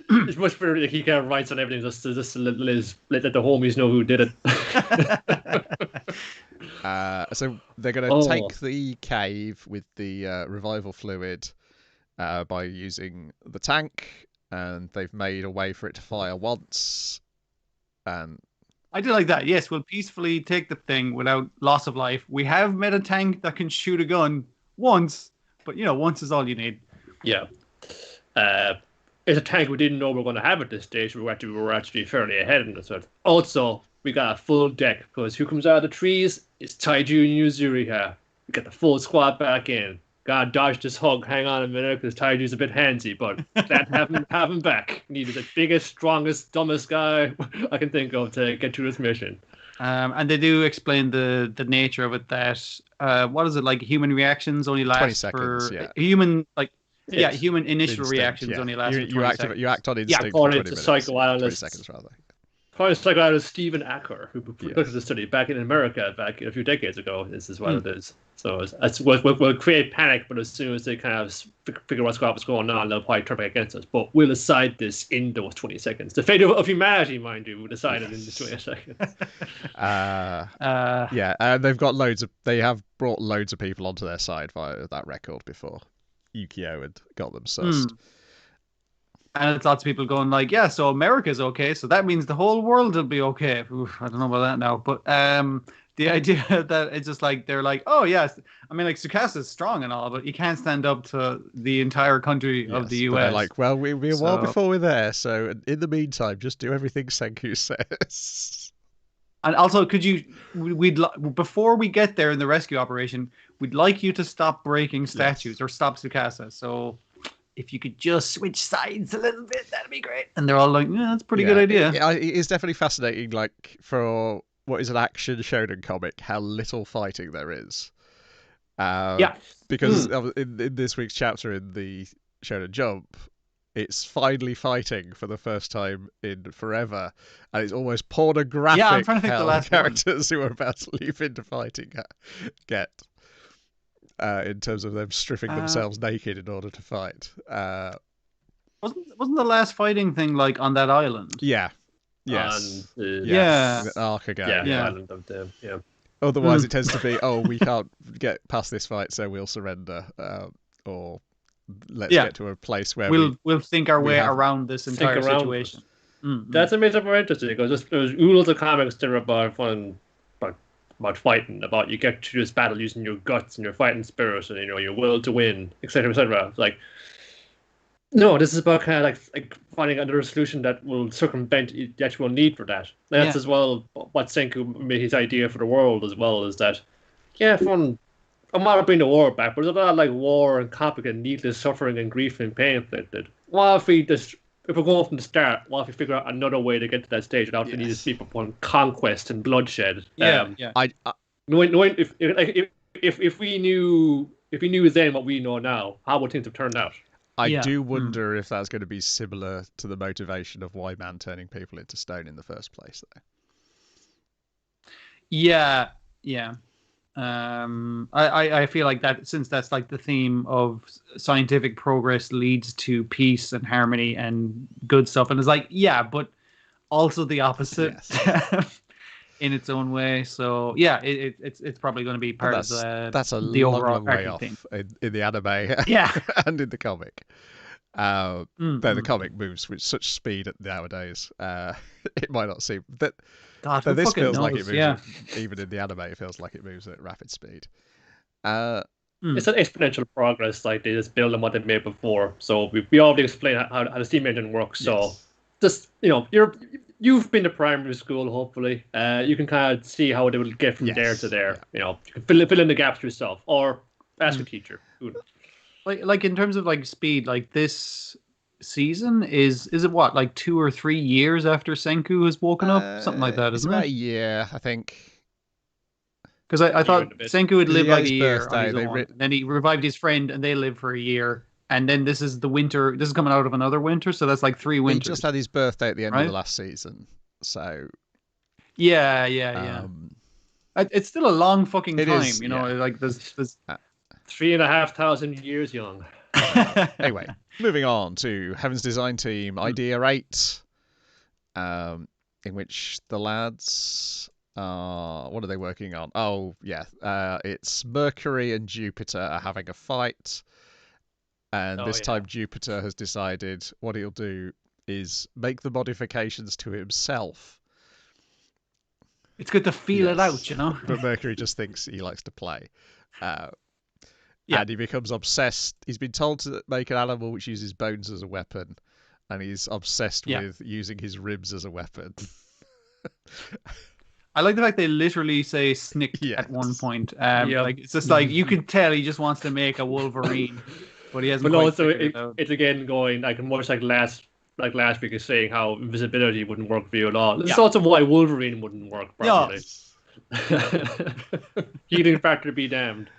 It's much better that he kind of writes on everything just to let the homies know who did it. So they're going to take the cave with the revival fluid by using the tank, and they've made a way for it to fire once. And I do like that. Yes, we'll peacefully take the thing without loss of life. We have made a tank that can shoot a gun once, but once is all you need. Yeah. It's a tank we didn't know we were going to have at this stage. We were actually fairly ahead in this one. Also, we got a full deck because who comes out of the trees? It's Taiju and Yuzuri here. We got the full squad back in. Gotta dodge this hug. Hang on a minute, because Taiju's a bit handsy, but glad to have him back. Needed the biggest, strongest, dumbest guy I can think of to get through this mission. And they do explain the nature of it. That what is it, like human reactions only last 20 seconds, for human human initial instinct, reactions only last for 20 seconds. You act on instinct for 20 minutes. 20 seconds rather. According to psychoanalyst Stephen Acker, who conducted the study back in America back a few decades ago, this is what it is. So we'll create panic, but as soon as they kind of figure what's going on, they'll probably turn back against us. But we'll decide this in those 20 seconds. The fate of humanity, mind you, we'll decide it in the 20 seconds. And they have brought loads of people onto their side via that record before Yukio had got them sussed. And it's lots of people going like, yeah, so America's okay, so that means the whole world will be okay. Oof, I don't know about that now, but the idea that it's just like they're like, oh yes, I mean, like Tsukasa's strong and all, but he can't stand up to the entire country of the US. They're like, well, we'll be a while before we're there, so in the meantime, just do everything Senku says. And also, before we get there in the rescue operation, we'd like you to stop breaking statues or stop Tsukasa. So if you could just switch sides a little bit, that'd be great. And they're all like, yeah, that's a pretty good idea. It is definitely fascinating, like, for what is an action shonen comic, how little fighting there is. Because in this week's chapter in the Shonen Jump, it's finally fighting for the first time in forever. And it's almost pornographic I'm trying to think how the last characters who are about to leap into fighting get. In terms of them stripping themselves naked in order to fight. Wasn't the last fighting thing like on that island? Yeah. Yes. Arc again. Island of them. Yeah. Otherwise, it tends to be, we can't get past this fight, so we'll surrender, or let's get to a place where we'll think our way around this entire situation. That's a bit more interesting because there's oodles of comics that are about fighting, about you get to this battle using your guts and your fighting spirit and your will to win, etc., etc. Like, no, this is about kind of like finding another solution that will circumvent the actual need for that. That's as well what Senku made his idea for the world as well, is that I'm not bringing the war back, but there's a lot of like war and conflict and needless suffering and grief and pain inflicted. If we're going from the start, what if we figure out another way to get to that stage without the need to sleep upon conquest and bloodshed? If we knew then what we know now, how would things have turned out? I do wonder if that's going to be similar to the motivation of why man turning people into stone in the first place, though. Yeah. I feel like that, since that's like the theme of scientific progress leads to peace and harmony and good stuff, and it's like, but also the opposite in its own way. So it's probably going to be part of the overall way off in the anime and in the comic. The comic moves with such speed nowadays. It might not seem that. God, so this feels like it moves, even in the anime, it feels like it moves at rapid speed. It's an exponential progress, like they just build on what they've made before. So we already explained how the steam engine works. So just you've been to primary school, hopefully. You can kind of see how they will get from there to there. Yeah. You can fill in the gaps yourself, or ask a teacher. Like in terms of like speed, like this season is it what, like 2 or 3 years after Senku has woken up, something like that, isn't it's about it? a year, I think. Because I thought Senku had lived like a year birthday, on his own. Then he revived his friend, and they lived for a year. And then this is the winter. This is coming out of another winter, so that's like 3 winters. He just had his birthday at the end of the last season, so yeah. It's still a long fucking time, you know. Like there's 3,500 years young. Anyway, moving on to Heaven's Design Team, Idea 8, in which the lads are... What are they working on? Oh, yeah. It's Mercury and Jupiter are having a fight. And this time Jupiter has decided what he'll do is make the modifications to himself. It's good to feel it out, you know? But Mercury just thinks he likes to play. And he becomes obsessed. He's been told to make an animal which uses bones as a weapon. And he's obsessed with using his ribs as a weapon. I like the fact they literally say snick at one point. Like it's just like, you can tell he just wants to make a Wolverine. But he hasn't. But also, it's again going like much like last week is saying how invisibility wouldn't work for you at all. It's also why Wolverine wouldn't work properly. Healing factor be damned.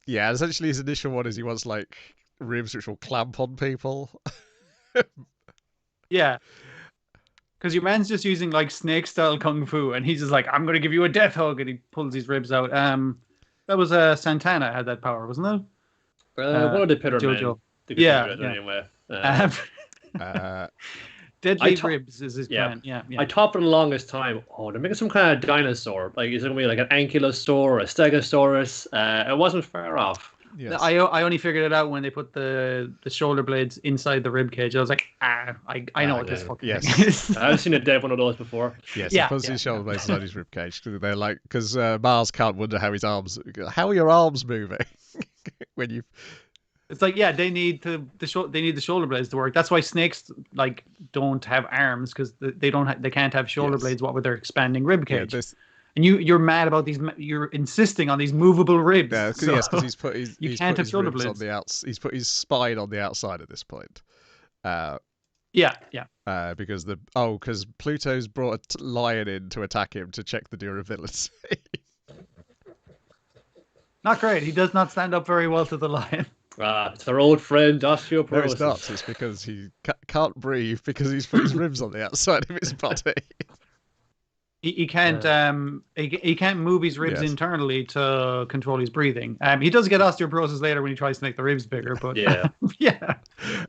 Essentially his initial one is he wants like ribs which will clamp on people. Because your man's just using like snake style kung fu, and he's just like, I'm gonna give you a death hug, and he pulls his ribs out. That was Santana had that power, wasn't it? One of the Pitter Jojo. Anyway. Deadly ribs is his plan. I thought for the longest time, they're making some kind of dinosaur. Like, is it going to be like an ankylosaur or a stegosaurus? It wasn't far off. Yes. I only figured it out when they put the shoulder blades inside the rib cage. I was like, I know what this fucking thing is. I've seen a dead one of those before. Yes, he puts his shoulder blades inside his rib cage. They're like, because Mars can't wonder how his arms. How are your arms moving? When you, it's like they need the shoulder blades to work. That's why snakes like don't have arms, because they can't have shoulder blades. What with their expanding rib cage? And you're mad about these. You're insisting on these movable ribs. Yeah, because he's put his can't have shoulder blades on the outs. He's put his spine on the outside at this point. Because Pluto's brought a lion in to attack him to check the durability. Not great. He does not stand up very well to the lion. It's our old friend osteoporosis. No, it's not. It's because he can't breathe because he's put his ribs on the outside of his body. He can't he can't move his ribs internally to control his breathing. He does get osteoporosis later when he tries to make the ribs bigger, but yeah.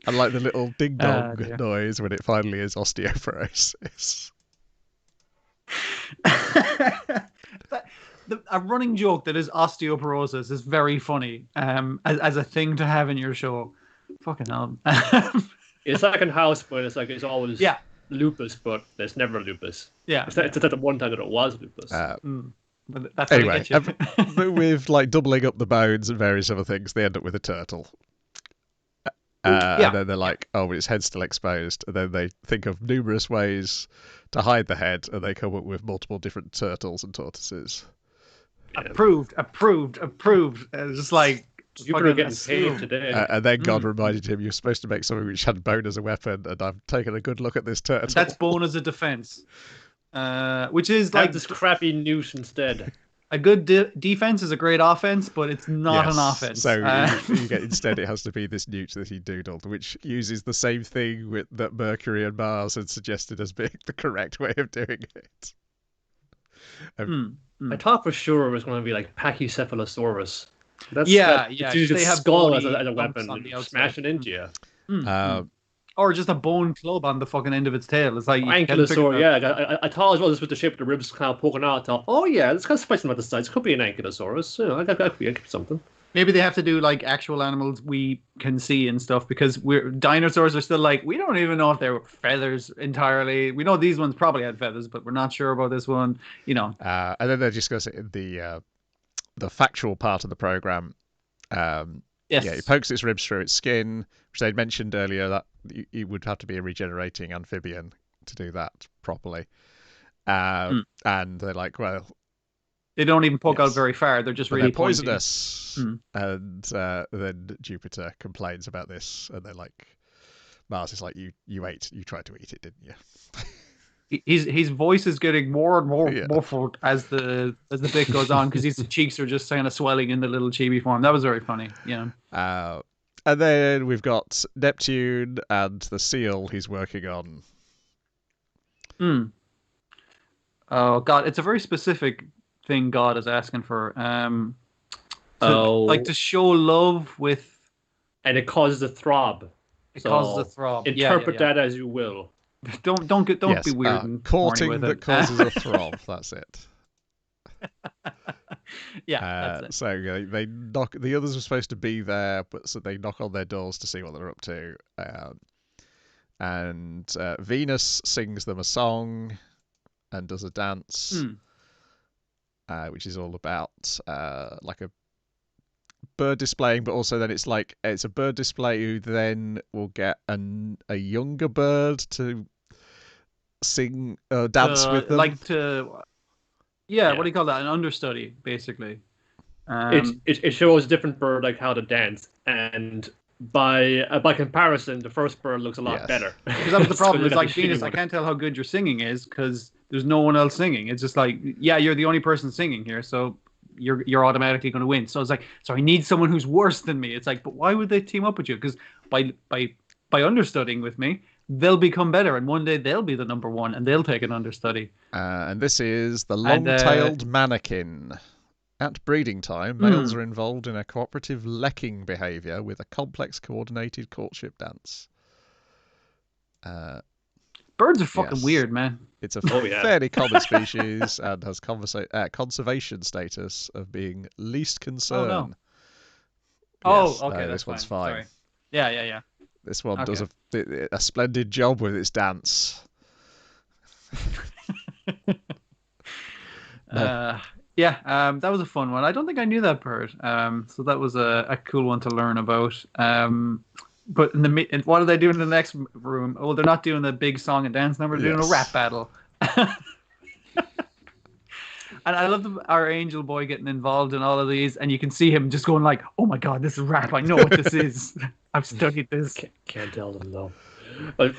I like the little ding dong noise when it finally is osteoporosis. A running joke that is osteoporosis is very funny as a thing to have in your show. Fucking hell. It's like in House, but it's always lupus, but there's never lupus. Yeah. It's at the one time that it was lupus. But that's anyway, with like doubling up the bones and various other things, they end up with a turtle. And then they're like, its head's still exposed. And then they think of numerous ways to hide the head, and they come up with multiple different turtles and tortoises. Approved. It's just like, you better get paid today. And then God reminded him, you're supposed to make something which had bone as a weapon, and I've taken a good look at this turtle. That's bone as a defense. Which is like this crappy newt instead. A good defense is a great offense, but it's not an offense. So you get instead it has to be this newt that he doodled, which uses the same thing that Mercury and Mars had suggested as being the correct way of doing it. I thought for sure it was going to be like Pachycephalosaurus. It's they have skull as a weapon, smash it into you. Or just a bone club on the fucking end of its tail. It's like ankylosaur. I thought as well, just with the shape of the ribs kind of poking out. I thought, it's kind of spicy at the sides. It could be an ankylosaurus. That could be something. Maybe they have to do like actual animals we can see and stuff, because dinosaurs are still like, we don't even know if they're feathers entirely. We know these ones probably had feathers, but we're not sure about this one. And then they discuss it in the factual part of the program. He pokes its ribs through its skin, which they'd mentioned earlier that you would have to be a regenerating amphibian to do that properly. And they're like, well, they don't even poke out very far. They're just really poisonous. And then Jupiter complains about this, and they're like, Mars is like, you tried to eat it, didn't you? His voice is getting more and more muffled as the bit goes on, because his cheeks are just kind of swelling in the little chibi form. That was very funny. Yeah. And then we've got Neptune and the seal he's working on. Oh God, it's a very specific thing God is asking for. To show love with, and it causes a throb. It causes a throb. Interpret that as you will. Don't be weird. And courting that causes a throb. That's it. That's it. So they knock. The others were supposed to be there, but so they knock on their doors to see what they're up to. And Venus sings them a song and does a dance, which is all about like a bird displaying, but also then it's a bird display who then will get a younger bird to sing dance with them, what do you call that, an understudy basically. It shows a different bird like how to dance, and by comparison the first bird looks a lot better, because that was the problem. It's like, Venus, I can't tell how good your singing is because there's no one else singing. It's just like, you're the only person singing here, so you're automatically going to win. So it's like, so I need someone who's worse than me. It's like, but why would they team up with you? Because by understudying with me, they'll become better, and one day they'll be the number one, and they'll take an understudy. And this is the long-tailed mannequin. At breeding time, males are involved in a cooperative lecking behaviour with a complex coordinated courtship dance. Birds are fucking weird, man. It's a fairly common species and has conservation status of being least concern. This one's fine. Sorry. Yeah. This one does a splendid job with its dance. That was a fun one. I don't think I knew that bird. So that was a cool one to learn about. But what are they doing in the next room? Oh, they're not doing the big song and dance number. They're doing a rap battle. And I love our angel boy getting involved in all of these, and you can see him just going like, "Oh my God, this is rap! I know what this is. I've studied this." Can't tell them though. But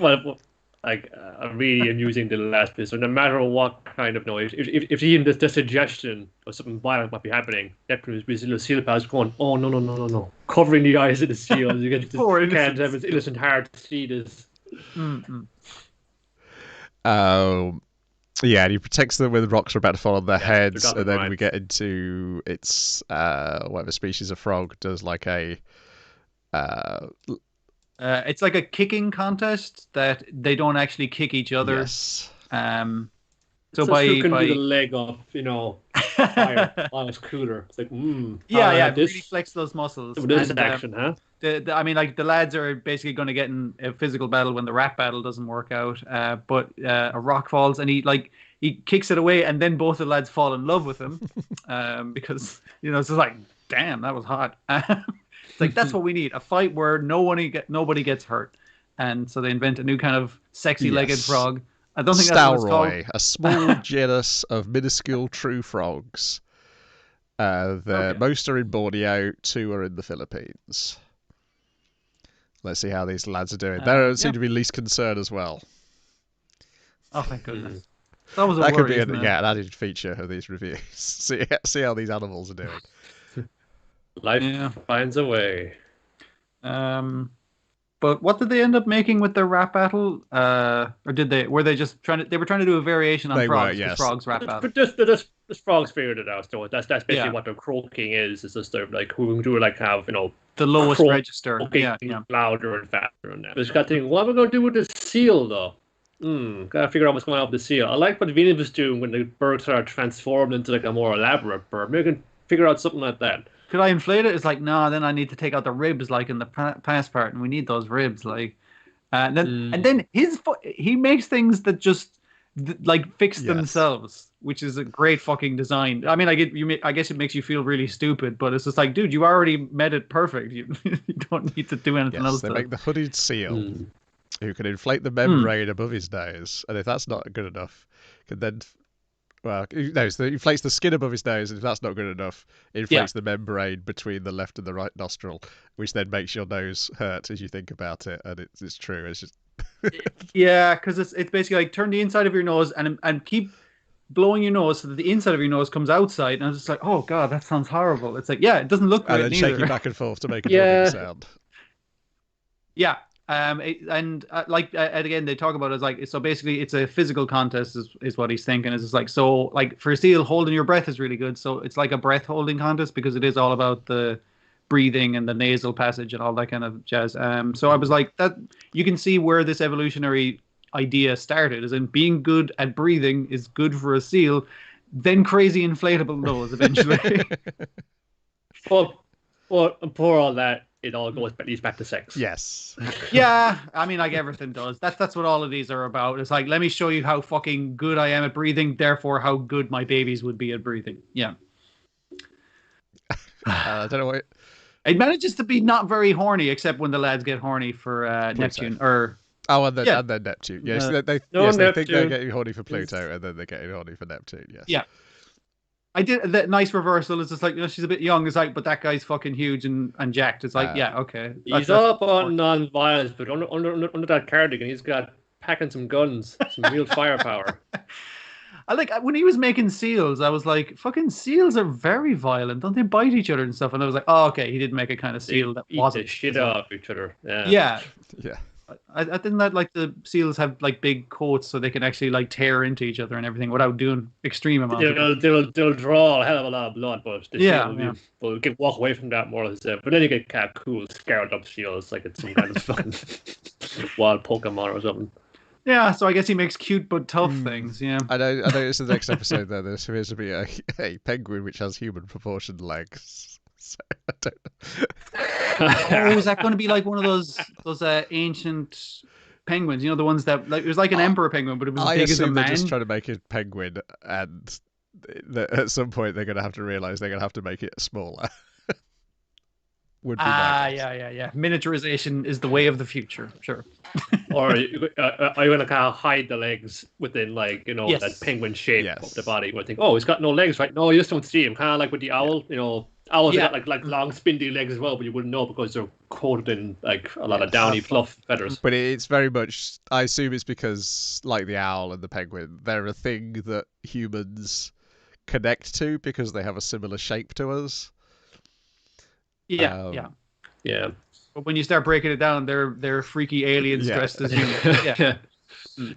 I'm really using the last bit. So no matter what kind of noise, if even the suggestion of something violent might be happening, Neptune is little seal pals going, "Oh no," covering the eyes of the seal. You get can't have his innocent heart to see this. And he protects them when rocks are about to fall on their heads, and then we get into whatever species of frog does like a. It's like a kicking contest that they don't actually kick each other. Yes. So who can do the leg up, higher, it's cooler. It's like, really flex those muscles. This action, huh? The lads are basically going to get in a physical battle when the rap battle doesn't work out. But a rock falls and he kicks it away, and then both the lads fall in love with him, because it's just like, damn, that was hot. It's like, that's what we need, a fight where nobody gets hurt. And so they invent a new kind of sexy-legged frog. I don't think that's what it's called. A small genus of minuscule true frogs. Most are in Borneo, 2 are in the Philippines. Let's see how these lads are doing. They seem to be least concerned as well. Oh, thank goodness. That was could be an added feature of these reviews. See how these animals are doing. Life finds a way. But what did they end up making with their rap battle? Or did they? Were they just trying to? They were trying to do a variation on frogs. Yes. Frogs rap battle. But this frogs figured it out. So that's basically what their croaking is. It's just like who do have the lowest register. Louder and faster and that. But it's got to think, what am I going to do with the seal though? Gotta figure out what's going on with the seal. I like what Venus was doing when the birds started transformed into like a more elaborate bird. Maybe we can figure out something like that. Could I inflate it? It's like, no, then I need to take out the ribs like in the past part, and we need those ribs and then he makes things that just fix themselves, which is a great fucking design. I mean, I guess it makes you feel really stupid, but it's just like, dude, you already made it perfect. You don't need to do anything else. They make the hooded seal. who can inflate the membrane above his nose, and if that's not good enough, can then, well, no, so inflates the skin above his nose, and if that's not good enough, inflates the membrane between the left and the right nostril, which then makes your nose hurt as you think about it, and it's true. It's just yeah, because it's basically like turn the inside of your nose and keep blowing your nose so that the inside of your nose comes outside, and I was just like, oh god, that sounds horrible. It's like, yeah, it doesn't look great. And then neither. shaking back and forth to make a drumming sound. Yeah. And again, they talk about it as like, so basically it's a physical contest is what he's thinking. Is like, so like for a seal, holding your breath is really good. So it's like a breath holding contest because it is all about the breathing and the nasal passage and all that kind of jazz. So I was like, that you can see where this evolutionary idea started, is in being good at breathing is good for a seal, then crazy inflatable nose eventually. Well, for all that, it all goes at least back to sex. Yes. Yeah, I mean, like everything does. That's what all of these are about. It's like, let me show you how fucking good I am at breathing, therefore how good my babies would be at breathing. Yeah. I don't know what... It manages to be not very horny, except when the lads get horny for Neptune. Or and then Neptune. Yes, they think they're getting horny for Pluto, and then they're getting horny for Neptune. Yes. Yeah. I did that nice reversal. It's just like, she's a bit young. It's like, but that guy's fucking huge and jacked. It's like, yeah, okay. He's up on non-violence, but under that cardigan, he's got packing some guns, some real firepower. I like when he was making seals. I was like, fucking seals are very violent. Don't they bite each other and stuff? And I was like, oh, okay, he did make a kind of seal that wasn't the shit out of each other. Yeah. Yeah. I didn't that like the seals have like big coats so they can actually like tear into each other and everything without doing extreme amounts. They'll draw a hell of a lot of blood, but the will walk away from that more or less. But then you get kind of cool scarred up shields, like it's some kind of fun wild Pokemon or something. Yeah, so I guess he makes cute but tough things. Yeah, I know. It's the next episode though. There appears to be a penguin which has human proportioned legs. So I don't know. Oh, is that going to be like one of those ancient penguins? You know, the ones that like it was like an emperor penguin, but it was as big as a man. They're just trying to make a penguin, and at some point they're going to have to realize they're going to have to make it smaller. Would be yeah. Miniaturization is the way of the future. Sure. Or are you going to kind of hide the legs within, like, that penguin shape of the body? You think, oh, he's got no legs, right? No, you just don't see him. Kind of like with the owl, owls have got like long spindly legs as well, but you wouldn't know because they're coated in like a lot of downy fluff feathers. But it's very much, I assume it's because like the owl and the penguin, they're a thing that humans connect to because they have a similar shape to us. Yeah. But when you start breaking it down, they're freaky aliens dressed as humans. Yeah.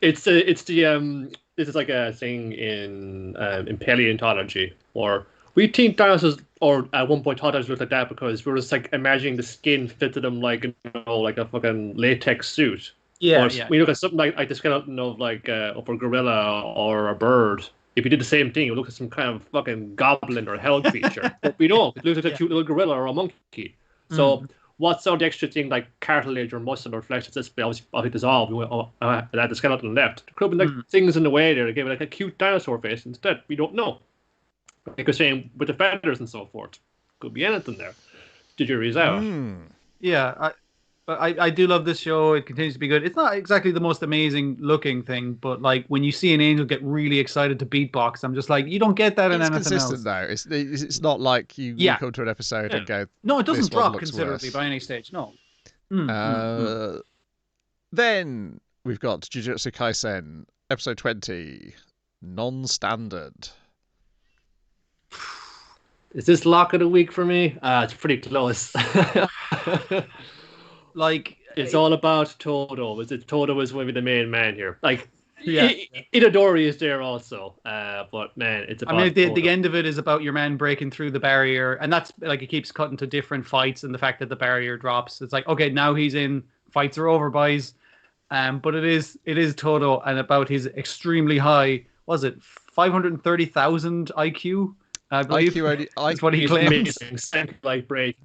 It's the this is like a thing in paleontology, or we think dinosaurs, or at one point thought dinosaurs looked like that because we were just like imagining the skin fitted them like like a fucking latex suit. Yeah. When you look at something like the skeleton of like of a gorilla or a bird. If you did the same thing, you would look at some kind of fucking goblin or hell creature. But we don't. It looks like a cute little gorilla or a monkey. So what's all the extra thing like cartilage or muscle or flesh that's obviously dissolved? We went, the skeleton left. There could have been like things in the way there that gave it like a cute dinosaur face instead. We don't know. Like same with the feathers and so forth. Could be anything there. The jury's out. Yeah, but I do love this show. It continues to be good. It's not exactly the most amazing looking thing, but like when you see an angel get really excited to beatbox, I'm just like, you don't get that in anything consistent else. Though. It's not like you come to an episode and go. No, it doesn't drop considerably by any stage. No. Then we've got Jujutsu Kaisen episode 20, Nonstandard. Is this lock of the week for me? It's pretty close. Like it's all about Todo. Todo is maybe the main man here. Like Itadori is there also. But man, it's about. I mean, the end of it is about your man breaking through the barrier, and that's like it keeps cutting to different fights, and the fact that the barrier drops. It's like, okay, now he's in. Fights are over, boys. But it is Todo, and about his extremely high. Was it 530,000 IQ? I believe that's what he claims. Like break.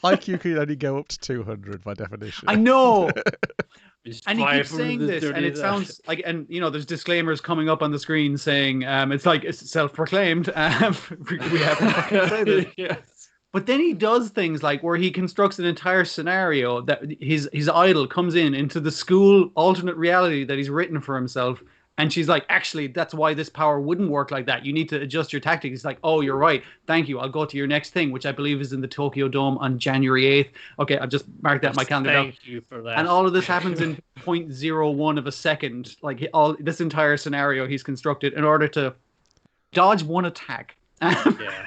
IQ can only go up to 200 by definition. I know. And he keeps saying this, and it sounds like, and there's disclaimers coming up on the screen saying, it's like it's self-proclaimed. We have to say this. Yes. But then he does things like where he constructs an entire scenario that his idol comes into the school alternate reality that he's written for himself. And she's like, actually, that's why this power wouldn't work like that. You need to adjust your tactics. He's like, oh, you're right. Thank you. I'll go to your next thing, which I believe is in the Tokyo Dome on January 8th. Okay, I've just marked that in my calendar. Thank you for that. And all of this happens in 0.01 of a second. Like all this entire scenario he's constructed in order to dodge one attack. Yeah.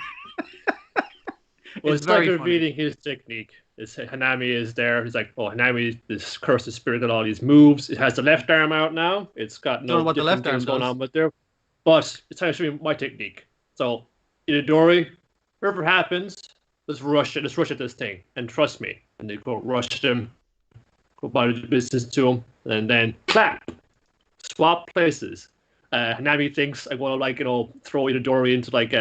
Well, it's like revealing his technique. Hanami is there. He's like, oh, Hanami is cursed the spirit of all these moves. It has the left arm out now. It's got no what the left arm going on with there. But it's time to show me my technique. So, Itadori, whatever happens, let's rush it. Let's rush at this thing. And trust me. And they go rush him, go about the business to him, and then clap. Swap places. Hanami thinks I want to throw Itadori into like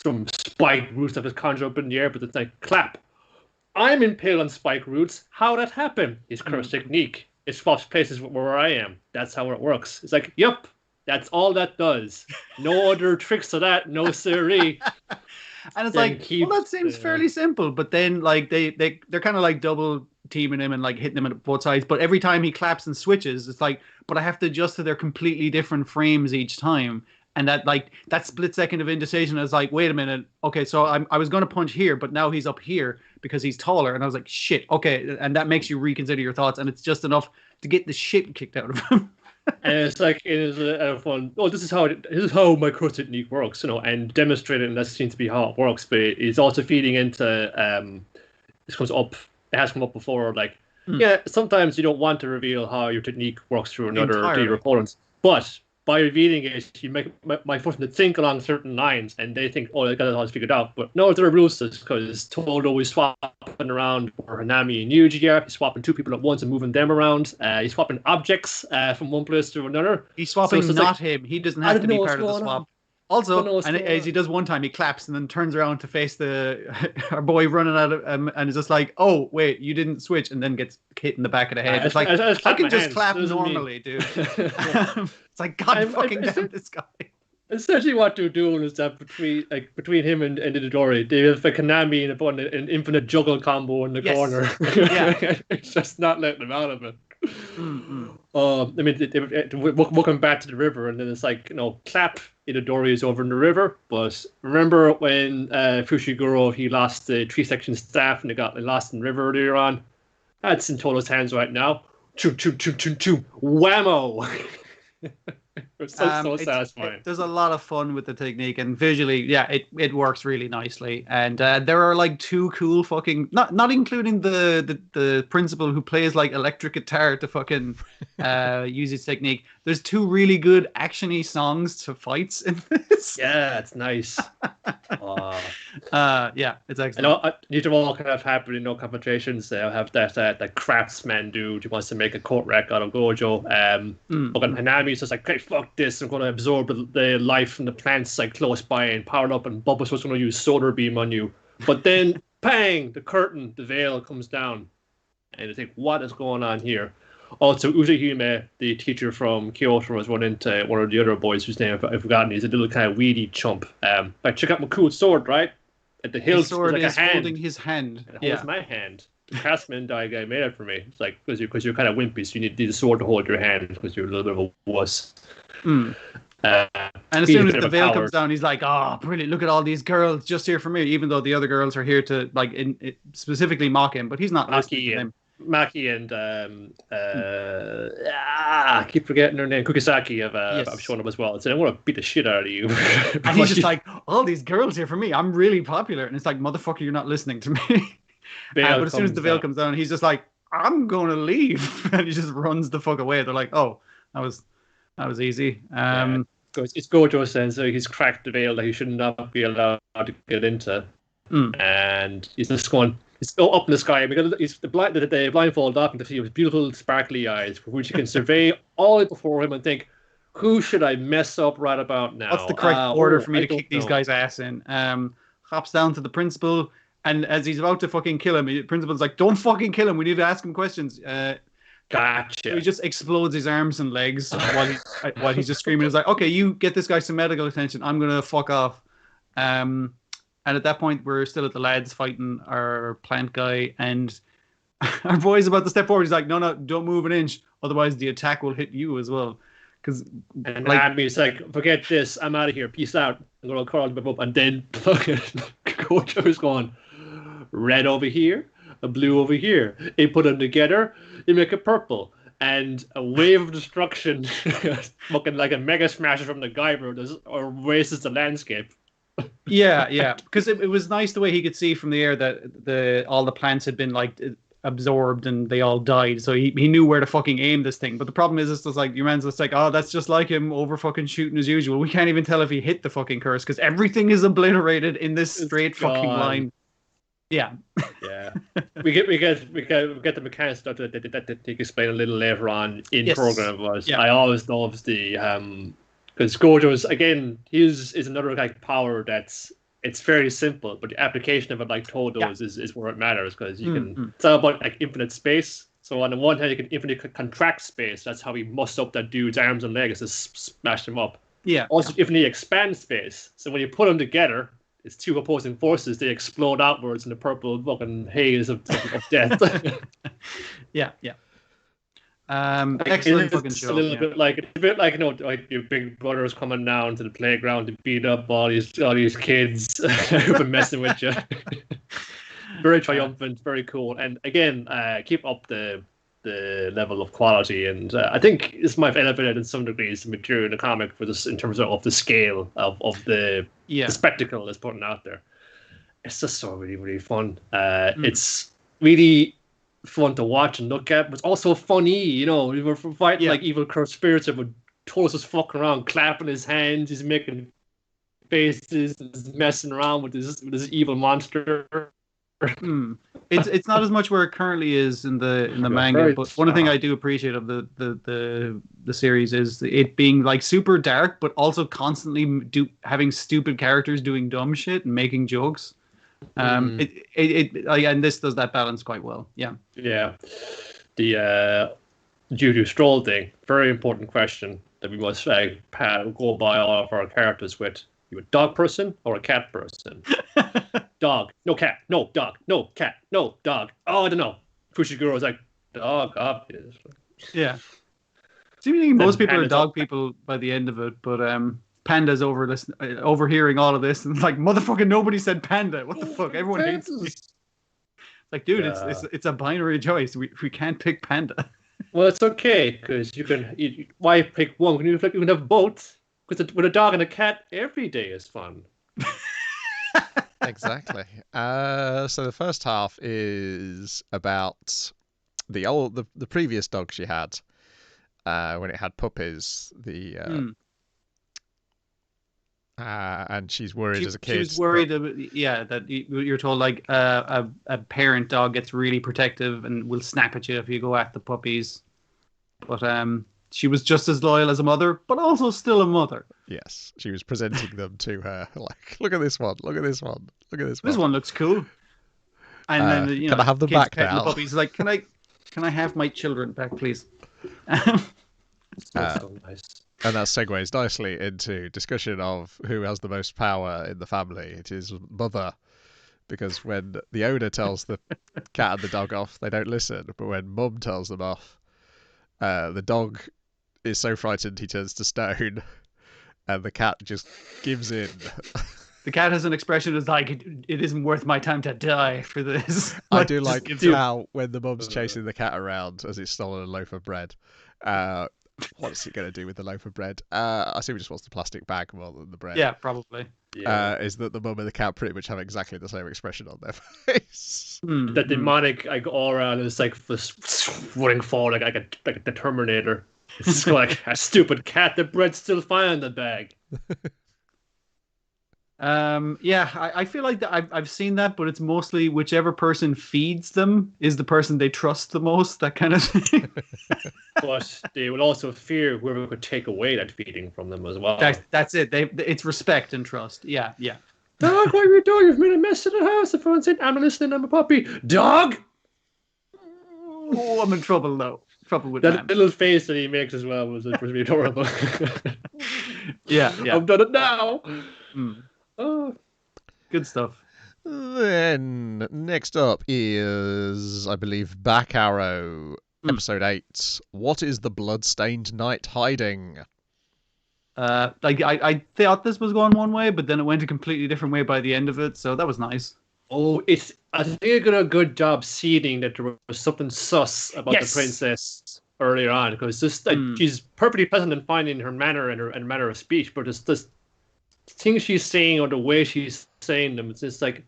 some spike roots that was conjured up in the air, but it's like clap. I'm impaled on spike roots. How that happen? His cursed technique. It swaps places where I am. That's how it works. It's like, yep, that's all that does. No other tricks to that. No siree. And it's like, well, that seems fairly simple. But then, like, they're kind of like double teaming him and like hitting him at both sides. But every time he claps and switches, it's like, but I have to adjust to their completely different frames each time. And that split second of indecision, I was like, wait a minute. Okay, so I was going to punch here, but now he's up here because he's taller. And I was like, shit, okay. And that makes you reconsider your thoughts. And it's just enough to get the shit kicked out of him. And it's like, it is a fun, this is how my cross technique works, and demonstrated, and that seems to be how it works. But it's also feeding into, this comes up, it has come up before, like, yeah, sometimes you don't want to reveal how your technique works through another to your opponents. But by revealing it, you make my force them to think along certain lines, and they think, oh, they got it all figured out. But no, there are rules to this, because Todo is swapping around for Hanami and Yuji here. He's swapping two people at once and moving them around. He's swapping objects from one place to another. He's swapping him. He doesn't have to be part of the swap. Also, and as he does one time, he claps and then turns around to face our boy running out of and is just like, oh, wait, you didn't switch, and then gets hit in the back of the head. It's like, I can just clap normally, dude. It's like, God fucking damn this guy. Essentially what they're doing is that between him and Itadori, they have a Konami and an infinite juggle combo in the corner. Yeah. It's just not letting them out of it. I mean, walking back to the river, and then it's like, clap, Itadori is over in the river. But remember when Fushiguro, he lost the 3-section staff and they got lost in the river earlier on? That's in Toto's hands right now. Choo, choo, choo, choo, choo. Whammo! It's so satisfying. There's a lot of fun with the technique, and visually, yeah, it works really nicely. And there are like two cool fucking, not including the principal who plays like electric guitar to fucking use his technique. There's two really good actiony songs to fights in this. Yeah, it's nice. Yeah, it's excellent. These are all kind of happening, no confrontations. They'll have that craftsman dude who wants to make a court wreck out of Gojo. Hanami's just like, hey, fuck this, I'm going to absorb the life from the plants like close by and power it up, and Bubba's going to use solar beam on you. But then, bang, the veil comes down, and you think, what is going on here? Also, Uzahime, the teacher from Kyoto, was running into one of the other boys whose name I've forgotten. He's a little kind of weedy chump. Like, check out my cool sword, right? At the hilt, his sword like is a hand. holding his hand. It holds my hand. The craftsman guy made it for me. It's like, because you're kind of wimpy, so you need a sword to hold your hand because you're a little bit of a wuss. And as soon as the veil comes down, he's like, oh, brilliant, look at all these girls just here for me, even though the other girls are here to specifically mock him, but he's not listening to them. Maki and I keep forgetting her name, Kugisaki of shown up as well. And said, I want to beat the shit out of you. And he's just like, all these girls here for me, I'm really popular. And it's like, motherfucker, you're not listening to me. But as soon as the veil comes down, he's just like, I'm going to leave. And he just runs the fuck away. They're like, oh, that was easy. It's Gojo Sensei. He's cracked the veil that he should not be allowed to get into. And he's just going, he's up in the sky. He's the blindfold up to see his beautiful sparkly eyes, for which he can survey all before him and think, who should I mess up right about now? What's the correct order for me to kick these guys' ass in? Hops down to the principal, and as he's about to fucking kill him, the principal's like, don't fucking kill him. We need to ask him questions. Gotcha. So he just explodes his arms and legs while he's just screaming. He's like, okay, you get this guy some medical attention. I'm going to fuck off. And at that point, we're still at the lads fighting our plant guy, and our boy's about to step forward. He's like, no, don't move an inch, otherwise the attack will hit you as well. And Abby's like, forget this, I'm out of here, peace out. I'm gonna crawl up, and then fucking Gojo's going, red over here, a blue over here. You put them together, you make it purple. And a wave of destruction, fucking like a mega smasher from the Guyver, or erases the landscape. Yeah, because it was nice the way he could see from the air that all the plants had been like absorbed and they all died, so he knew where to fucking aim this thing. But the problem is, it's just like your man's just like, oh, that's just like him over fucking shooting as usual. We can't even tell if he hit the fucking curse because everything is obliterated in this straight fucking line. Yeah. We get the mechanics stuff that they explain a little later on in program. I always loved the because Gojo's, again, his is another like power it's fairly simple, but the application of it, like Todo's, is where it matters, because you can. It's all about like infinite space. So on the one hand, you can infinitely contract space. That's how he mussed up that dude's arms and legs to smash them up. Yeah. Also, infinitely expand space. So when you put them together, it's two opposing forces. They explode outwards in the purple fucking haze of death. Yeah. Excellent fucking show. A bit like like your big brother is coming down to the playground to beat up all these kids who've been messing with you. Very triumphant, very cool, and again, keep up the level of quality, and I think this might have elevated in some degrees the material in the comic for this in terms of the scale of the spectacle that's putting out there. It's just so really, really fun. It's really fun to watch and look at, but it's also funny. We were fighting like evil cursed spirits that would Taurus was fucking around, clapping his hands, he's making faces, he's messing around with this evil monster. It's not as much where it currently is in the manga, but one thing I do appreciate of the series is it being like super dark, but also constantly having stupid characters doing dumb shit and making jokes. And this does that balance quite well. Yeah. The Juju Stroll thing, very important question that we must go by all of our characters with. You a dog person or a cat person? Dog, no cat, no dog, no cat, no dog. Oh, I don't know. Fushiguro was like, dog, obvious. Yeah. Seemingly most people are dog people by the end of it, but Panda's overhearing all of this and like, motherfucking nobody said Panda. What the fuck? Everyone hates me. Like, dude, it's a binary choice. We can't pick Panda. Well, it's okay, because why pick one? You can have both. Because with a dog and a cat, every day is fun. Exactly. So the first half is about the previous dog she had when it had puppies. And she's worried as a kid. She's worried, that you're told like a parent dog gets really protective and will snap at you if you go at the puppies. But she was just as loyal as a mother, but also still a mother. Yes, she was presenting them to her like, look at this one, look at this one, look at this one. This one looks cool. And then can I have them back now? The puppies like, can I have my children back, please? So nice. And that segues nicely into discussion of who has the most power in the family. It is mother, because when the owner tells the cat and the dog off, they don't listen. But when mum tells them off, the dog is so frightened he turns to stone, and the cat just gives in. The cat has an expression that's like, it isn't worth my time to die for this. I do like how when the mum's chasing the cat around as it's stolen a loaf of bread. What's it going to do with the loaf of bread? I assume it just wants the plastic bag more than the bread. Yeah, probably. Is that the mum and the cat pretty much have exactly the same expression on their face? That demonic aura is like running forward like the Terminator. It's like a stupid cat. The bread's still fine in the bag. I feel like that I've seen that, but it's mostly whichever person feeds them is the person they trust the most. That kind of thing. But they will also fear whoever could take away that feeding from them as well. That's it. It's respect and trust. Yeah. Dog, what are you doing? You've made a mess in the house. If I'm saying I'm listening, I'm a puppy. Dog. Oh, I'm in trouble now. Trouble with that little face that he makes as well was really adorable. Yeah. I've done it now. Oh. Good stuff. Then next up is, I believe, Back Arrow, episode 8. What is the Bloodstained Knight hiding? I thought this was going one way, but then it went a completely different way by the end of it, so that was nice. Oh, I think they did a good job seeding that there was something sus about the princess earlier on, because just she's perfectly pleasant in finding her manner and manner of speech, but it's just things she's saying or the way she's saying them. It's just like,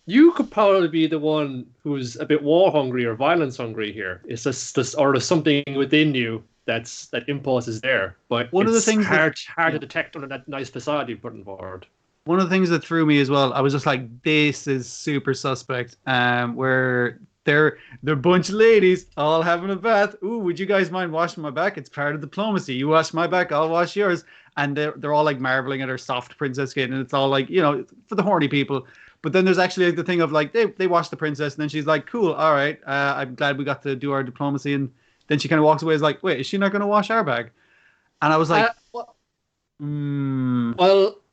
you could probably be the one who's a bit war hungry or violence hungry here. It's just or there's something within you that impulse is there, but one of the things hard to detect under that nice facade you're putting forward. One of the things that threw me as well, I was just like, this is super suspect. Where they're a bunch of ladies all having a bath. Ooh, would you guys mind washing my back? It's part of diplomacy. You wash my back, I'll wash yours. And they're all like marveling at her soft princess skin, and it's all like, for the horny people. But then there's actually like the thing of like they wash the princess, and then she's like, cool, all right, I'm glad we got to do our diplomacy. And then she kind of walks away, is like, wait, is she not going to wash our bag? And I was like, well,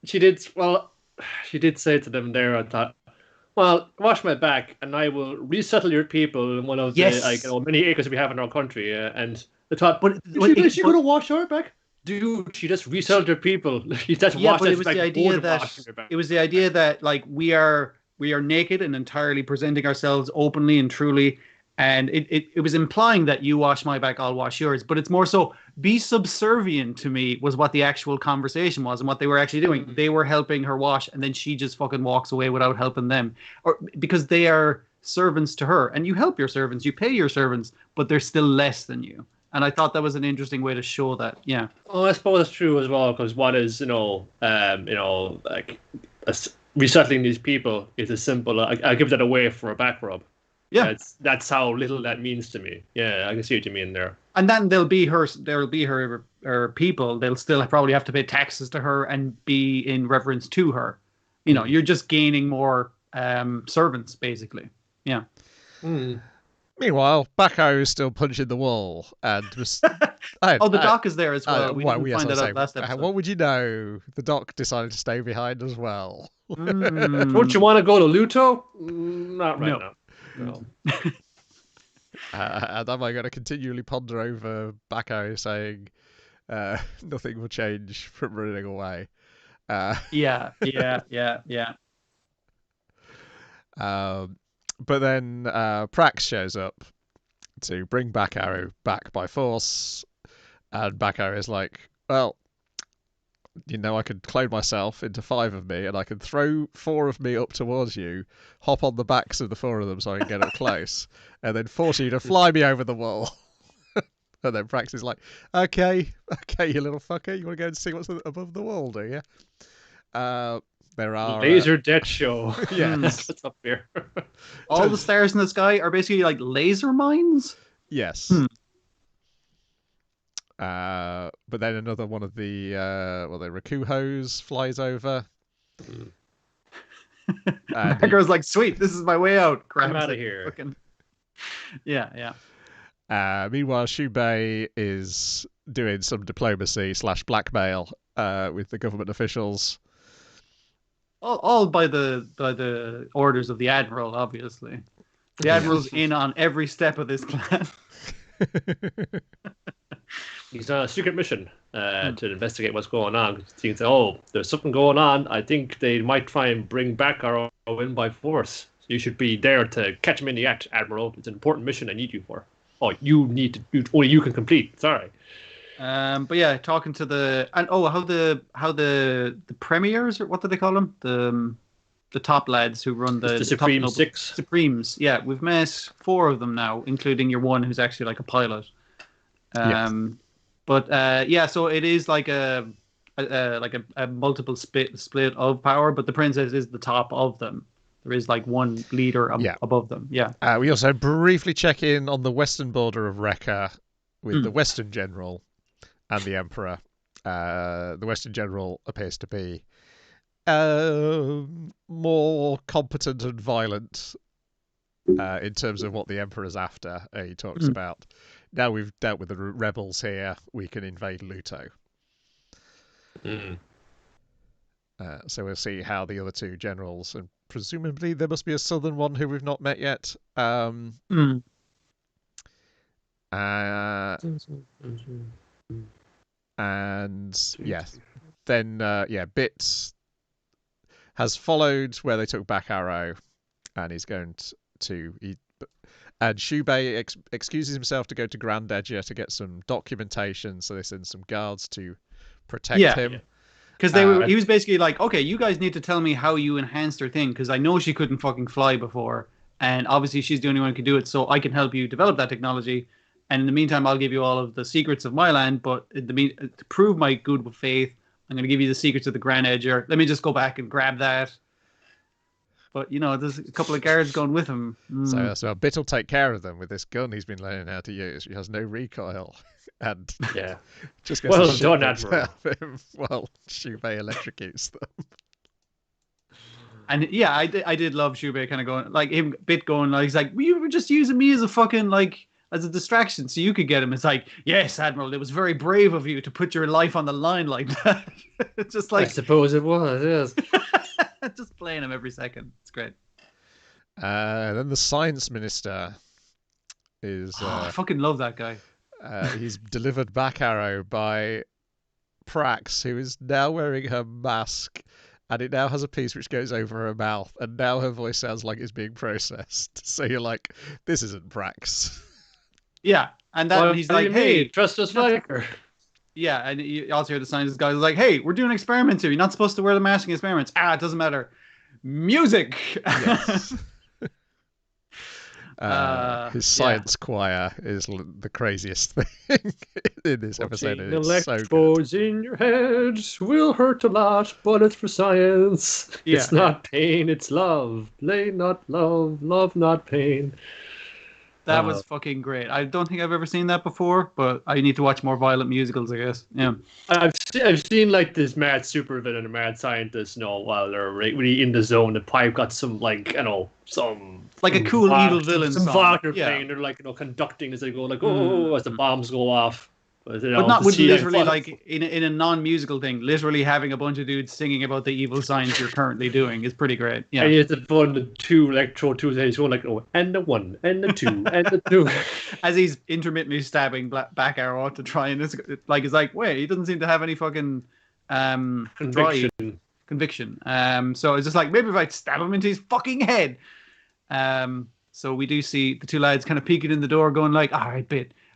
she did say to them there, I thought, well, wash my back and I will resettle your people in one of the many acres we have in our country. And they thought, but is she going to wash our back? Dude, she just resettled her people. It was the idea that like we are naked and entirely presenting ourselves openly and truly. And it was implying that you wash my back, I'll wash yours. But it's more so, be subservient to me was what the actual conversation was and what they were actually doing. Mm-hmm. They were helping her wash, and then she just fucking walks away without helping them. Or because they are servants to her. And you help your servants, you pay your servants, but they're still less than you. And I thought that was an interesting way to show that, yeah. Oh, I suppose that's true as well, because what is, resettling these people is as simple. I give that away for a back rub. Yeah, that's how little that means to me. Yeah, I can see what you mean there. And then there'll be her people. They'll still probably have to pay taxes to her and be in reverence to her. You're just gaining more servants, basically. Yeah. Mm. Meanwhile, Bacco is still punching the wall, and the doc is there as well. We didn't find that out last episode. What would you know? The doc decided to stay behind as well. Don't you want to go to Luto? Not right now. No. And am I going to continually ponder over Bacco saying nothing will change from running away? Yeah. But then Prax shows up to bring Back Arrow back by force, and Back Arrow is like, well, I could clone myself into 5 of me, and I can throw 4 of me up towards you, hop on the backs of the 4 of them so I can get up close, and then force you to fly me over the wall. And then Prax is like, okay, you little fucker, you want to go and see what's above the wall, do you? There are laser death show. Yes, what's up here? All the stars in the sky are basically like laser mines. Yes. But then another one of the Rakuhos flies over. That girl's like, sweet, this is my way out. I'm out of here. Fucking... Yeah. Meanwhile, Shubei is doing some diplomacy / blackmail with the government officials. All by the orders of the Admiral, obviously. The Admiral's in on every step of this plan. He's on a secret mission to investigate what's going on. He thinks, there's something going on. I think they might try and bring back our in by force. So you should be there to catch him in the act, Admiral. It's an important mission I need you for. Oh, only you can complete. Sorry. But yeah, talking to how the premiers, or what do they call them? The top lads who run the Supreme top Six. Supremes. Yeah, we've met 4 of them now, including your one who's actually like a pilot. Yes. But so it is like a multiple split of power, but the princess is the top of them. There is like one leader above them. Yeah. We also briefly check in on the western border of Rekka with the Western General and the Emperor. The Western General appears to be more competent and violent in terms of what the Emperor's after. He talks about, now we've dealt with the rebels here, we can invade Luto. So we'll see how the other two generals, and presumably there must be a southern one who we've not met yet. And yes, then Bit has followed where they took back Arrow, and he's going to. And Shubei excuses himself to go to Grand Edger to get some documentation, so they send some guards to protect him. Yeah. Because he was basically like, okay, you guys need to tell me how you enhanced her thing, because I know she couldn't fucking fly before, and obviously she's the only one who can do it, so I can help you develop that technology, and in the meantime, I'll give you all of the secrets of my land, but to prove my good faith, I'm going to give you the secrets of the Grand Edger. Let me just go back and grab that. But, there's a couple of guards going with him. So Bit will take care of them with this gun he's been learning how to use. He has no recoil. And just gets well done, Admiral. Well, Shubei electrocutes them. And yeah, I did love Shubei kind of going, like him, Bit going, like, he's like, well, you were just using me as a fucking, like, as a distraction so you could get him. It's like, yes, Admiral, it was very brave of you to put your life on the line like that. It's just like, I suppose it was, yes. Just playing him every second. It's great. Then the science minister is... I fucking love that guy. He's delivered back Arrow by Prax, who is now wearing her mask, and it now has a piece which goes over her mouth, and now her voice sounds like it's being processed. So you're like, this isn't Prax. Yeah, and then he's like, hey, trust us like her. Yeah, and you also hear the scientist guy like, hey, we're doing experiments here. You're not supposed to wear the mask in experiments. It doesn't matter. Music! Yes. His science choir is the craziest thing in this episode. Electrodes in your head will hurt a lot, but it's for science. Yeah. It's not pain, it's love. Play not love, love not pain. That was fucking great. I don't think I've ever seen that before, but I need to watch more violent musicals, I guess. Yeah, I've seen like this mad supervillain or mad scientist, while they're really in the zone. The pipe got some some like a cool evil villain some song. Wagner playing. They're like conducting as they go like as the bombs go off. But not with literally like in a non-musical thing. Literally having a bunch of dudes singing about the evil science you're currently doing is pretty great. Yeah, and you have to put the two electrode tubes, and he's going like, and the one, and the two, and the two, as he's intermittently stabbing back Arrow to try and it's like, wait, he doesn't seem to have any fucking conviction. So it's just like, maybe if I stab him into his fucking head. So we do see the two lads kind of peeking in the door, going like,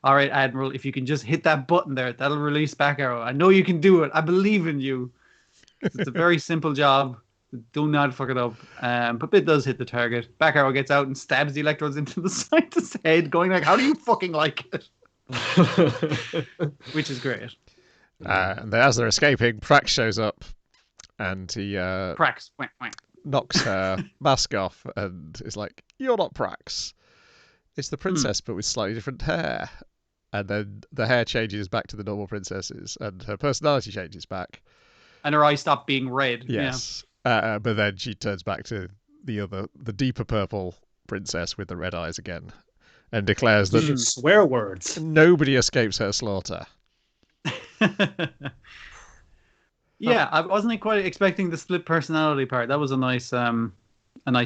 all right, Admiral, if you can just hit that button there, that'll release back Arrow. I know you can do it. I believe in you. It's a very simple job. Do not fuck it up. But Bit does hit the target. Back Arrow gets out and stabs the electrodes into the scientist's head, going like, how do you fucking like it? Which is great. And as they're escaping, Prax shows up, and he Prax knocks her mask off and is like, you're not Prax. It's the princess, but with slightly different hair. And then the hair changes back to the normal princess's, and her personality changes back. And her eyes stop being red. Yes. Yeah. But then she turns back to the deeper purple princess with the red eyes again, and declares that swear words. Nobody escapes her slaughter. Yeah, I wasn't quite expecting the split personality part. That was a nice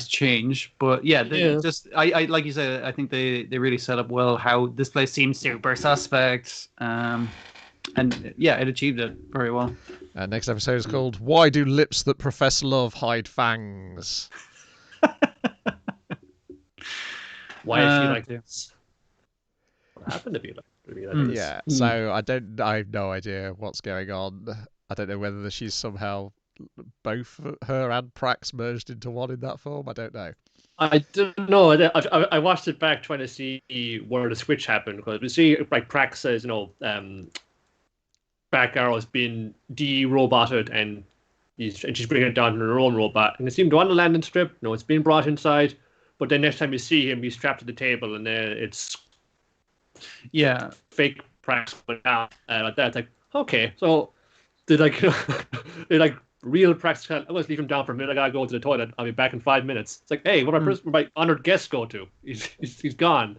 change, but just I like you said, I think they really set up well how this place seems super suspect, and it achieved it very well. Next episode is called "Why Do Lips That Profess Love Hide Fangs?" Why is she like this? What happened to be like this? Yeah, so I have no idea what's going on. I don't know whether she's somehow both her and Prax merged into one in that form. I don't know. I don't know. I watched it back trying to see where the switch happened, because we see like Prax says, Back Arrow's been de-roboted and she's bringing it down to her own robot, and it seemed to on the landing strip. No, it's been brought inside, but then next time you see him, he's strapped to the table, and then it's fake Prax went out like that. It's like, okay, so did real Prax? Let's leave him down for a minute. I gotta go to the toilet. I'll be back in 5 minutes. It's like, hey, where my honored guests go to? He's gone.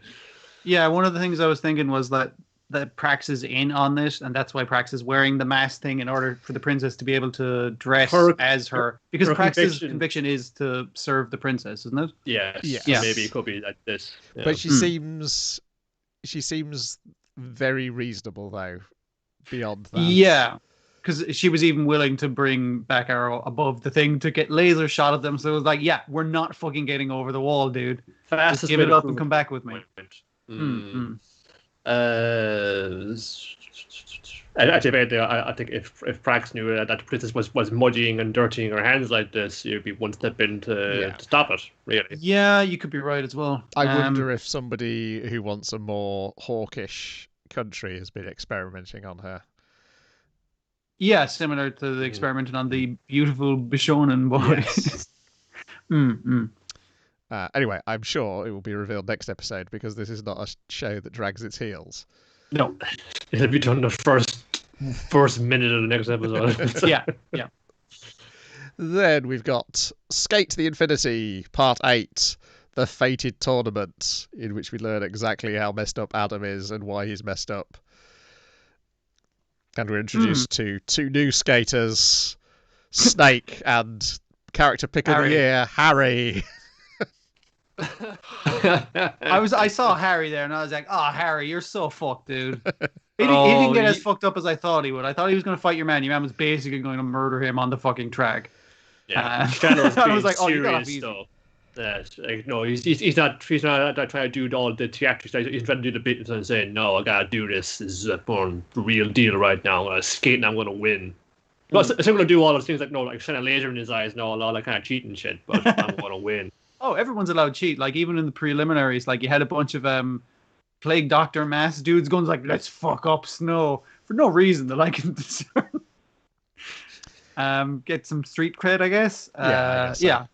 Yeah, one of the things I was thinking was that that Prax is in on this, and that's why Prax is wearing the mask thing in order for the princess to be able to dress as her. Because Prax's conviction is to serve the princess, isn't it? Yes. Yes. Yeah. Maybe it could be like this. Yeah. But she seems very reasonable though. Beyond that. Yeah. Because she was even willing to bring back Arrow above the thing to get laser shot at them. So it was like, yeah, we're not fucking getting over the wall, dude. Just give it up and come back with me. Actually, I think if Prax knew that the princess was muddying and dirtying her hands like this, you'd be one step in to stop it, really. Yeah, you could be right as well. I wonder if somebody who wants a more hawkish country has been experimenting on her. Yeah, similar to the experimenting on the beautiful Bishonen boy. Yes. Anyway, I'm sure it will be revealed next episode because this is not a show that drags its heels. No, it'll be done the first minute of the next episode. Yeah. Then we've got Skate to the Infinity, Part 8, The Fated Tournament, in which we learn exactly how messed up Adam is and why he's messed up. And we're introduced to two new skaters, Snake and character pick of the year, Harry. I saw Harry there and I was like, oh, Harry, you're so fucked, dude. He didn't get as fucked up as I thought he would. I thought he was going to fight your man. Your man was basically going to murder him on the fucking track. Yeah, I was like, oh, you got off easy. Like, no, he's not trying to do all the theatrics. He's trying to do the bit and saying, no, I gotta do this. This is a real deal right now. I'm gonna skate and I'm gonna win. No, I'm gonna do all those things like shine a laser in his eyes and all that kind of cheating shit, but I'm gonna win. Oh, everyone's allowed to cheat. Like even in the preliminaries, like you had a bunch of Plague Doctor mask dudes going like, let's fuck up Snow for no reason that I can discern. Get some street cred, I guess. I guess so.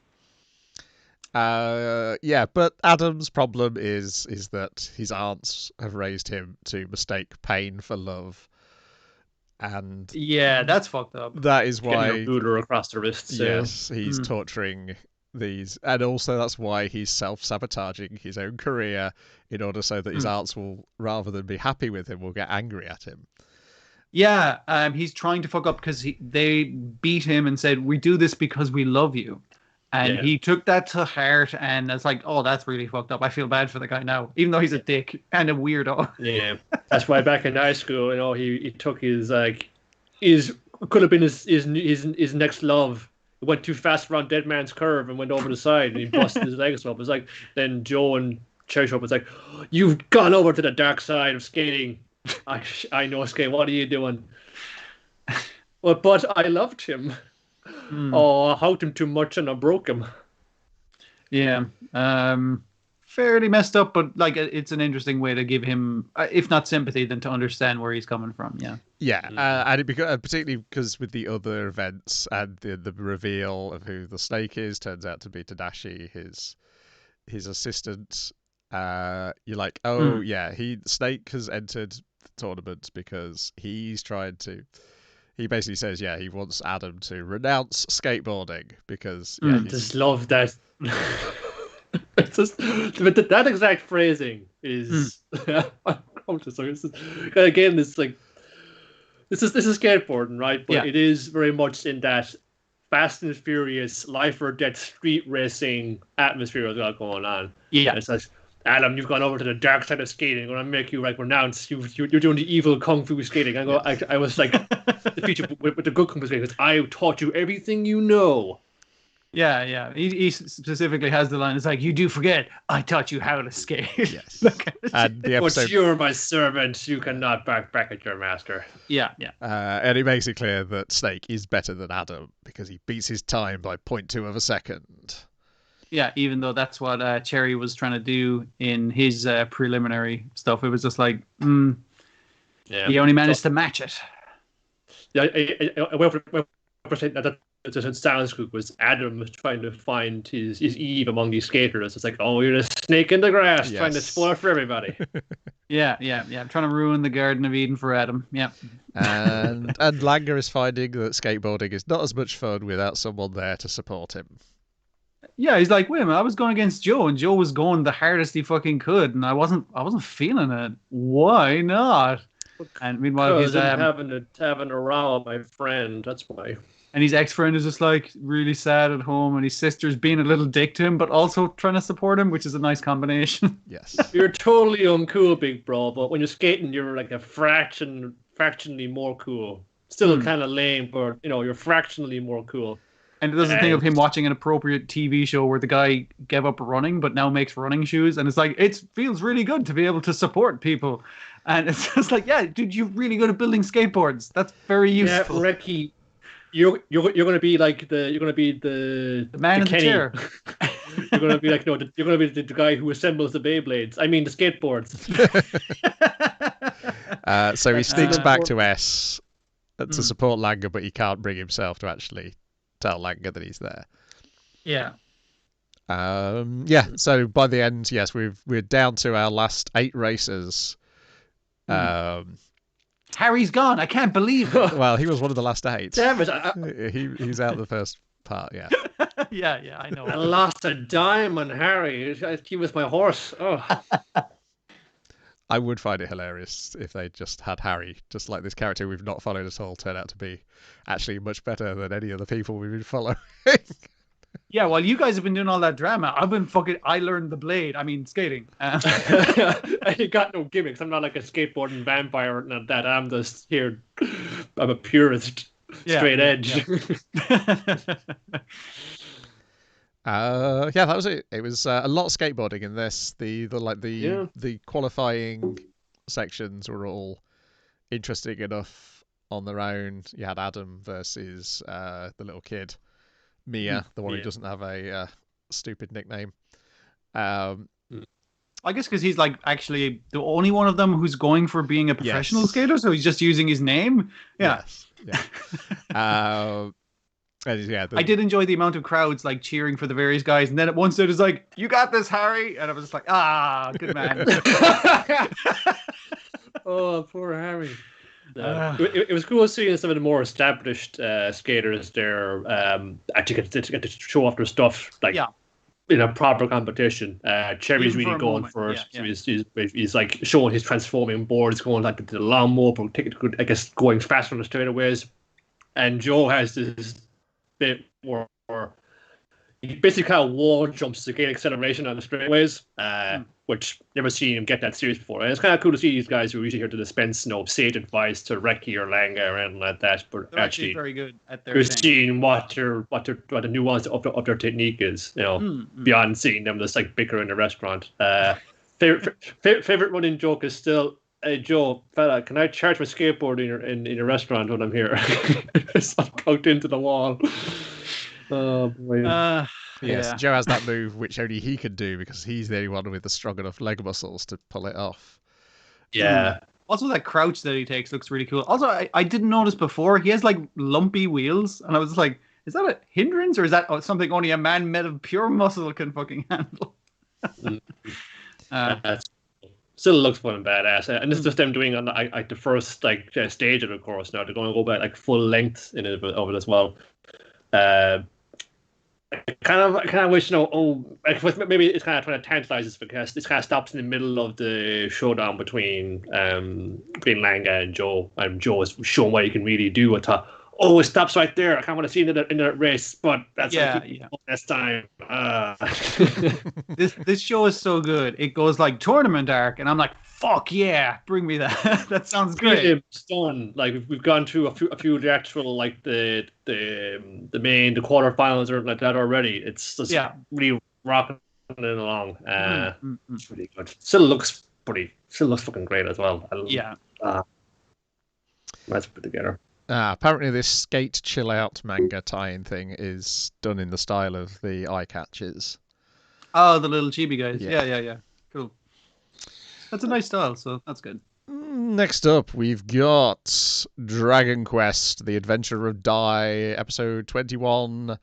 But Adam's problem is that his aunts have raised him to mistake pain for love, and that's fucked up. That is why getting a ruler across the wrists. Yes, he's torturing these, and also that's why he's self-sabotaging his own career in order so that his aunts will, rather than be happy with him, will get angry at him. Yeah, he's trying to fuck up because they beat him and said, "We do this because we love you." And he took that to heart, and it's like, oh, that's really fucked up. I feel bad for the guy now, even though he's a dick and a weirdo. Yeah, that's why back in high school, he took his could have been his next love. He went too fast around Dead Man's Curve and went over the side, and he busted his legs up. It's like then Joe and Cherry Shop was like, "You've gone over to the dark side of skating. I know skate. What are you doing?" But I loved him. Oh, I hugged him too much and I broke him. Yeah, fairly messed up, but like it's an interesting way to give him, if not sympathy, then to understand where he's coming from. And particularly because with the other events and the reveal of who the Snake is turns out to be Tadashi, his assistant. You're like, Snake has entered the tournament because he's trying to. He basically says, he wants Adam to renounce skateboarding because I just love that. It's just, but that exact phrasing is. Again, this like this is skateboarding, right? But it is very much in that Fast and Furious, life or death street racing atmosphere as well going on. Yeah, it's like, Adam, you've gone over to the dark side of skating. I'm going to make you renounce. You're doing the evil kung fu skating. I was like the feature with the good kung fu skating. I taught you everything you know. Yeah. He specifically has the line. It's like, you do forget, I taught you how to skate. Yes. And the episode, but you're my servant. You cannot back at your master. Yeah. And it makes it clear that Snake is better than Adam because he beats his time by 0.2 of a second. Yeah, even though that's what Cherry was trying to do in his preliminary stuff. It was just like, he only managed to match it. Yeah, that sounds good. Was Adam was trying to find his Eve among these skaters. It's like, oh, you're a snake in the grass, trying to spoil it for everybody. Yeah. I'm trying to ruin the Garden of Eden for Adam. Yeah. And Langer is finding that skateboarding is not as much fun without someone there to support him. Yeah, he's like, wait a minute, I was going against Joe, and Joe was going the hardest he fucking could, and I wasn't feeling it. Why not? And meanwhile, Because I'm having a row with my friend. That's why. and his ex-friend is just like really sad at home, and his sister's being a little dick to him, but also trying to support him, which is a nice combination. Yes. You're totally uncool, big bro, but when you're skating, you're like a fractionally more cool. Still kind of lame, but you're fractionally more cool. And it does the thing of him watching an appropriate TV show where the guy gave up running, but now makes running shoes, and it's like it feels really good to be able to support people. And it's just like, yeah, dude, you're really good at building skateboards. That's very useful. Yeah, Ricky, you're gonna be like the man in the chair. You're gonna be like you're gonna be the guy who assembles the Beyblades. I mean the skateboards. So he sneaks back to S to support Langer, but he can't bring himself to actually tell Langer that he's there. Yeah. So by the end, yes, we're down to our last 8 racers. Harry's gone. I can't believe it. Well, he was one of the last 8. Damn it! He's out the first part. Yeah. yeah, I know. I lost a dime on Harry. He was my horse. Oh. I would find it hilarious if they just had Harry, just like this character we've not followed at all, turn out to be actually much better than any of the people we've been following. Yeah, while you guys have been doing all that drama, I learned the blade. I mean, skating. I ain't got no gimmicks. I'm not like a skateboarding vampire or anything like that. I'm just here. I'm a purist, straight edge. Yeah. That was it. It was a lot of skateboarding in this. The qualifying sections were all interesting enough on their own. You had Adam versus the little kid, Mia, the one who doesn't have a stupid nickname. I guess because he's like actually the only one of them who's going for being a professional skater, so he's just using his name. Yeah. Yes. Yeah. I did enjoy the amount of crowds like cheering for the various guys, and then at one stage it's like, "You got this, Harry," and I was just like, good man." Oh, poor Harry. It was cool seeing some of the more established skaters there actually get to show off their stuff in a proper competition. Cherry's really going for it. Yeah. He's like showing his transforming boards, going like the lawnmower, I guess going faster on the straightaways. And Joe has this bit where he basically kind of wall jumps to gain acceleration on the straightaways, which never seen him get that serious before. And it's kind of cool to see these guys who are usually here to dispense sage advice to Reki or Langa or anything like that, but they're actually very good at their thing. Seeing what the nuance of their technique is, beyond seeing them just like bicker in a restaurant. Favorite running joke is still, "Hey Joe, fella, can I charge my skateboard in a restaurant when I'm here?" It's like out into the wall. Oh boy. Yes, Joe has that move which only he can do because he's the only one with the strong enough leg muscles to pull it off. Yeah. Also, that crouch that he takes looks really cool. Also, I didn't notice before, he has like lumpy wheels, and I was like, is that a hindrance or is that something only a man made of pure muscle can fucking handle? Still looks fun and badass, and this is just them doing on the first stage of the course. Now they're going to go back like full length in it of it as well. I kind of wish maybe it's kind of trying to tantalize us because it kind of stops in the middle of the showdown between Langa and Joe, and Joe is showing what he can really do. It stops right there. I kind of want to see it in that race, but that's next time. This show is so good. It goes like tournament arc, and I'm like, fuck yeah, bring me that. That sounds great. Done. Like we've gone through a few of the actual like the quarterfinals or like that already. It's just really rocking it along. It's really good. Still looks fucking great as well. Let's put together. Apparently this skate chill out manga tie-in thing is done in the style of the eye catches. Oh, the little chibi guys. Yeah. Cool. That's a nice style, so that's good. Next up, we've got Dragon Quest: The Adventure of Dai, episode 21,